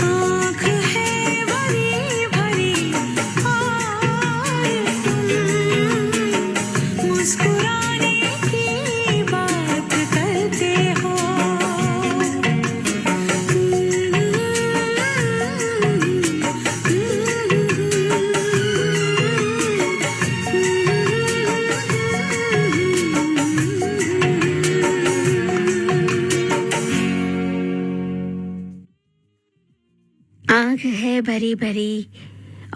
आँख है भरी भरी और तुम मुस्कुराने की बात करते हो। आँख है भरी भरी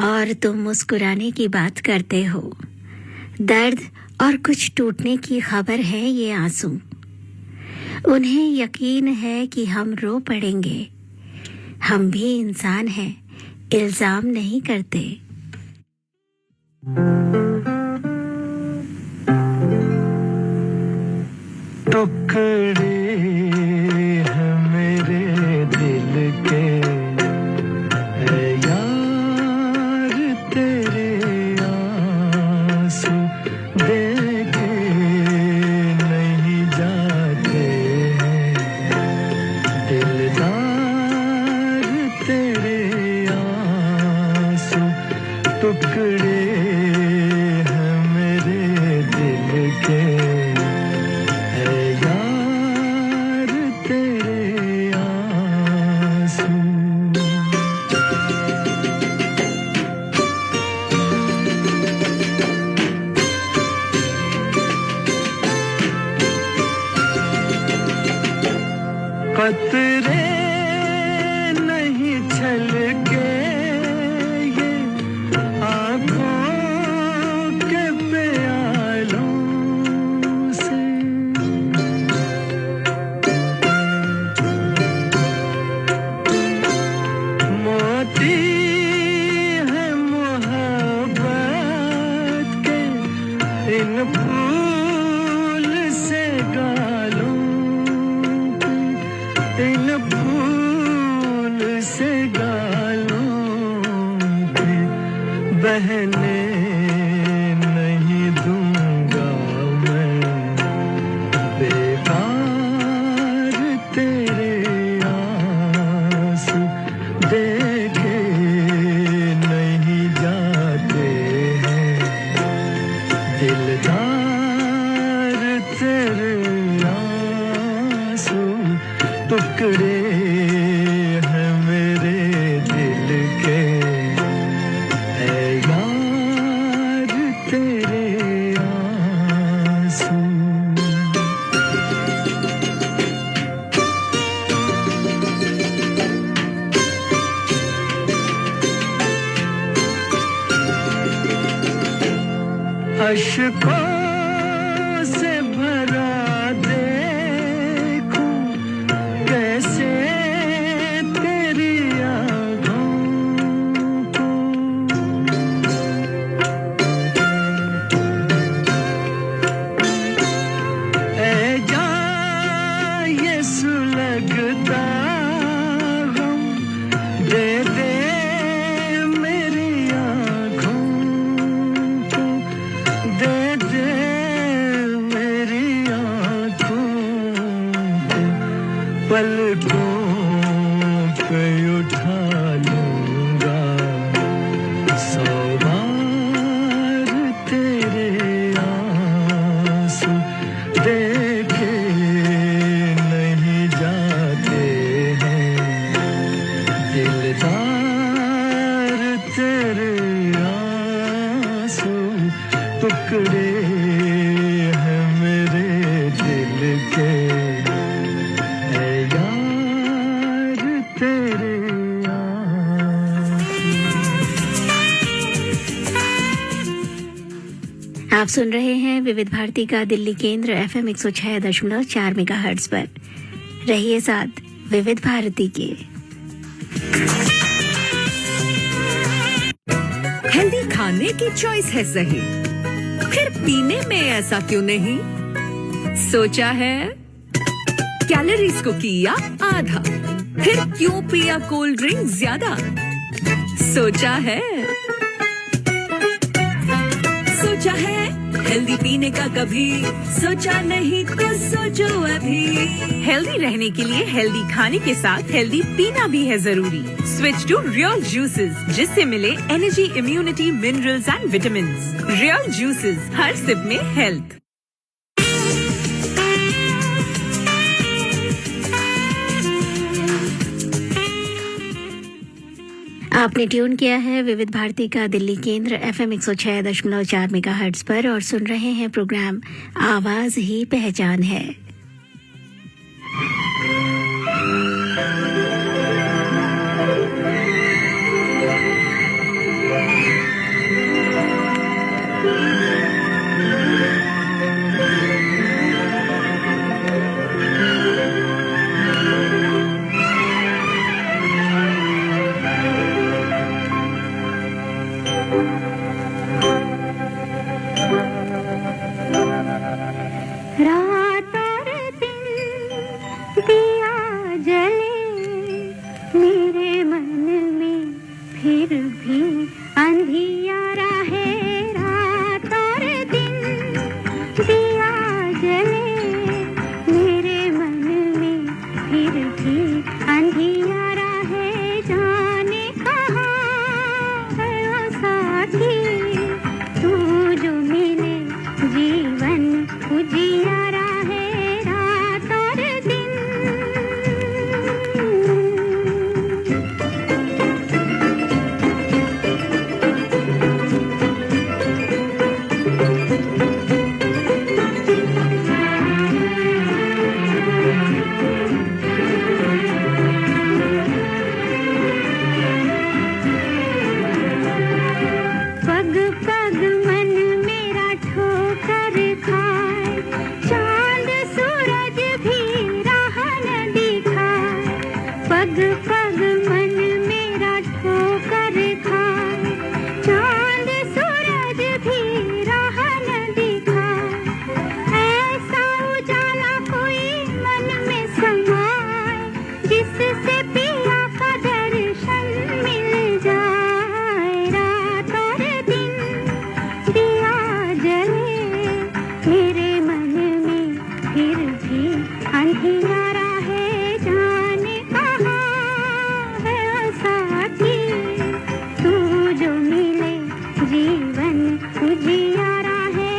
और तुम मुस्कुराने की बात करते हो। दर्द और कुछ टूटने की खबर है ये आंसू। उन्हें यकीन है कि हम रो पड़ेंगे। हम भी इंसान हैं, इल्जाम नहीं करते। टुकड़े हैं मेरे दिल के है यार तेरे आंसू देखे नहीं जाते हैं। दिलदार तेरे आंसू टुकड़े हैं मेरे दिल के है यार तेरे आंसू। कतरे नहीं छलके ये आँखों के प्यालों से। मोती है मोहब्बत के इन फूल से गालों पे, इन फूल से गालों पे बहने नहीं दूंगा मैं। बेकार तेरे आंसू देखे नहीं जाते हैं। दिलदार तेरे आंसू टुकड़े हैं मेरे दिल के ऐ यार तेरे आंसू अश्कों से भरा देखूं कैसे तेरी आँखों को ऐ जान ये सुलगता गम दे दे मेरी आँखों को दे दे मेरी आँखों को पलकों पे उठा लूंगा सौ बार तेरे आंसू देखे नहीं जाते हैं दिलदार तेरे आंसू टुकड़े हैं मेरे दिल के ऐ यार तेरे आंसू आप सुन रहे हैं विविध भारती का दिल्ली केंद्र एफएम 106.4 मेगाहर्ट्ज पर। रहिए साथ विविध भारती के। हेल्दी खाने की चॉइस है सही, फिर पीने में ऐसा क्यों नहीं? सोचा है कैलोरीज को किया आधा, फिर क्यों पिया कोल्ड ड्रिंक ज्यादा? सोचा है हेल्दी पीने का कभी सोचा नहीं तो सोचो अभी। हेल्दी रहने के लिए हेल्दी खाने के साथ हेल्दी पीना भी है जरूरी। स्विच टू रियल जूसेस, जिससे मिले energy, immunity, minerals and vitamins. Real juices, हर सिप में हेल्थ। आपने ट्यून किया है विविध भारती का दिल्ली केंद्र एफएम 106.4 मेगाहर्ट्ज पर और सुन रहे हैं प्रोग्राम आवाज ही पहचान है। रात और दिन दिया जले मेरे मन में, फिर भी अंधियारा है। रात और दिन दिया जले मेरे मन में, फिर भी अंधियारा है। जाने कहाँ है वो साथी तू जो मिले जीवन उजियारा है। रात और दिन पग पग मन मेरा ठोकर खाए, चांद सूरज भी राह न दिखाए। पग पग मन मेरा ठोकर खाए, चांद सूरज भी राह न दिखाए। ऐसा उजाला कोई मन में समाए, जिससे पिया का दर्शन मिल जाए। रात और दिन दिया जले मेरे मन में, फिर भी अंधियारा है। जाने कहाँ है वो साथी तू जो मिले जीवन उजियारा है।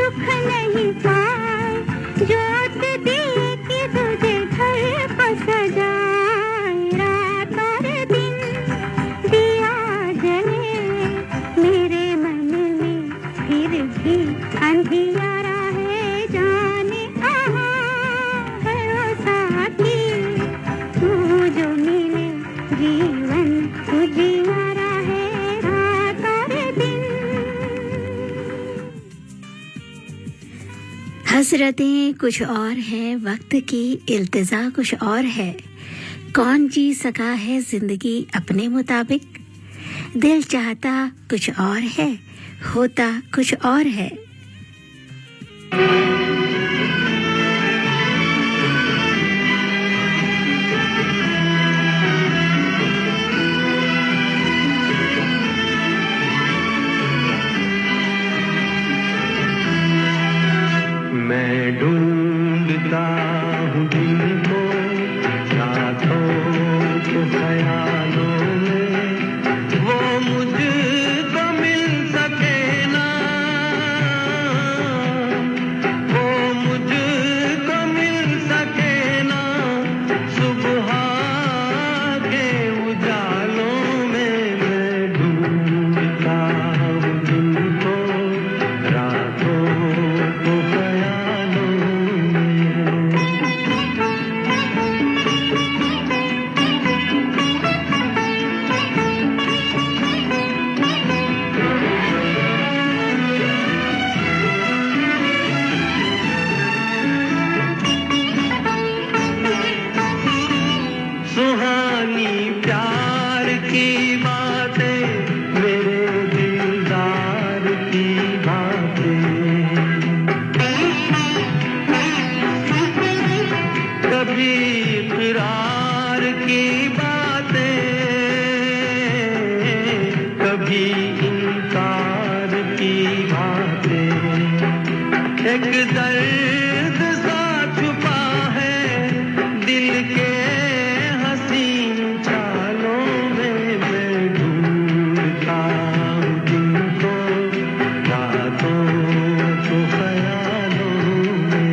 सुख नहीं पाए जोत दिए कि तुझे घर पर सजाए रात और दिन दिया जले मेरे मन में फिर भी अंधियारा है जाने कहाँ है वो साथी तू जो मिले जीवन उजियारा है रात और दिन हसरतें कुछ और हैं, वक्त की इल्तिजा कुछ और है। कौन जी सका है जिंदगी अपने मुताबिक? दिल चाहता कुछ और है, होता कुछ और है। मैं ढूंढता हूँ दिल को रातों को ख्यालों में वो मुझको मिल सके ना वो मुझको मिल सके ना सुबह के उजालों में मैं ढूंढता हूँ दिल को रातों को सुहानी प्यार की बातें मेरे दिलदार की बातें कभी इकरार की बातें कभी इनकार की बातें एक दर्द सा छुपा है दिल के हसीन चालों में मैं ढूंढता हूँ दिल को रातों को ख्यालों में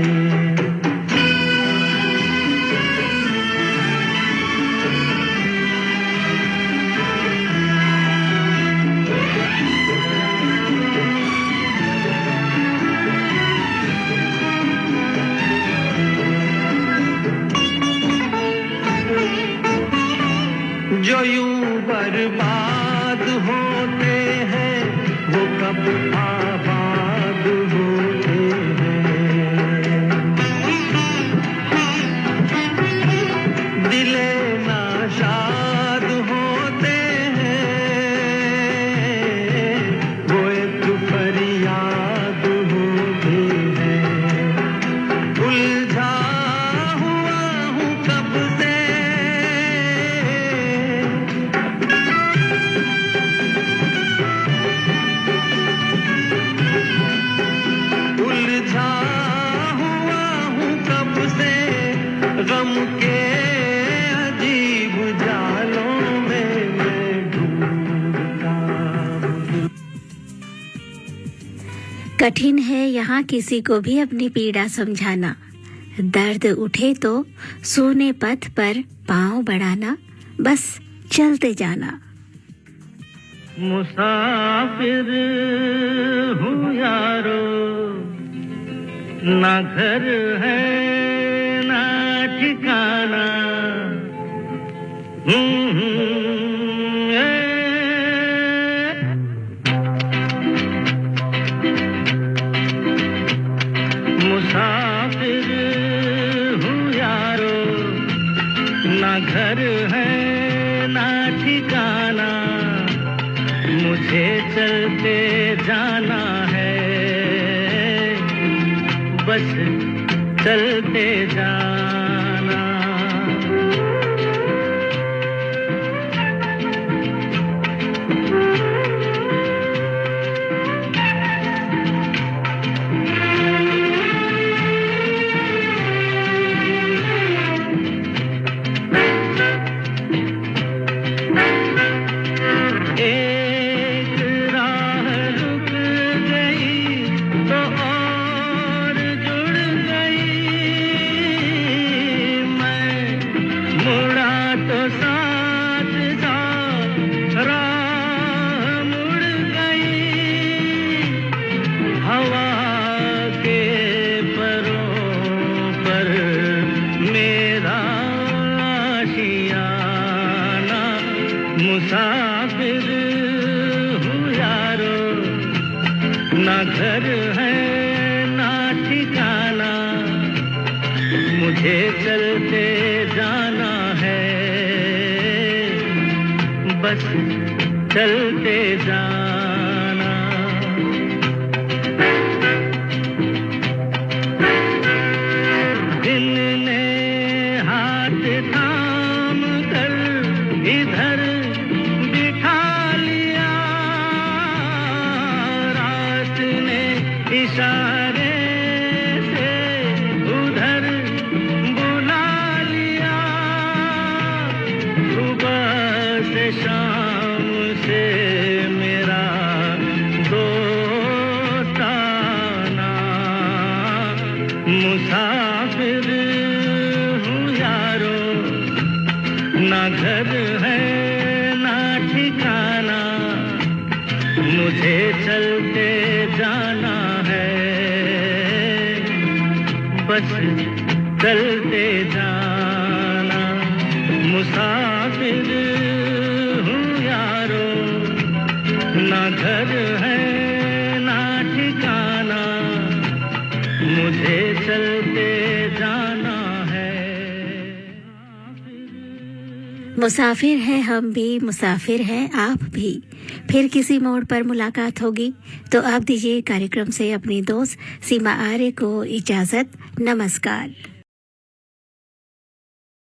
जो यूं बर्बाद होते हैं वो कब आबाद होते हैं दिले नाशाद होते हैं वो एक फरियाद होते हैं उलझा हुआ हूँ कब से उलझा हुआ हूँ कब से गम के अजीब जालों में मैं ढूंढता हूँ कठिन है यहाँ किसी को भी अपनी पीड़ा समझाना। दर्द उठे तो सूने पथ पर पांव बढ़ाना, बस चलते जाना। मुसाफिर हूँ यारो ना घर है ना ठिकाना मुसाफिर हूँ यारो ना घर है ना ठिकाना मुझे चलते जाना है बस चलते जाना एक राह रुक गई तो और मुसाफिर हूँ यारो, ना घर है ना ठिकाना, मुझे चलते जाना है, बस चलते जाना। दिल ने हाथ थाम कर इधर बिठा लिया, रात ने इशारे से उधर बुला लिया, सुबह से शाम से मेरा दोस्त आना। मुसाफिर हूँ यारो, ना घर है ना ठिकाना, मुझे चलते जाना है, बस चलते जाना। मुसाफिर हूँ यारो, ना घर है ना ठिकाना, मुझे चलते जाना है। मुसाफिर हैं हम भी, मुसाफिर हैं आप भी। फिर किसी मोड़ पर मुलाकात होगी, तो आप दीजिए कार्यक्रम से अपनी दोस्त सीमा आर्य को इजाजत। नमस्कार।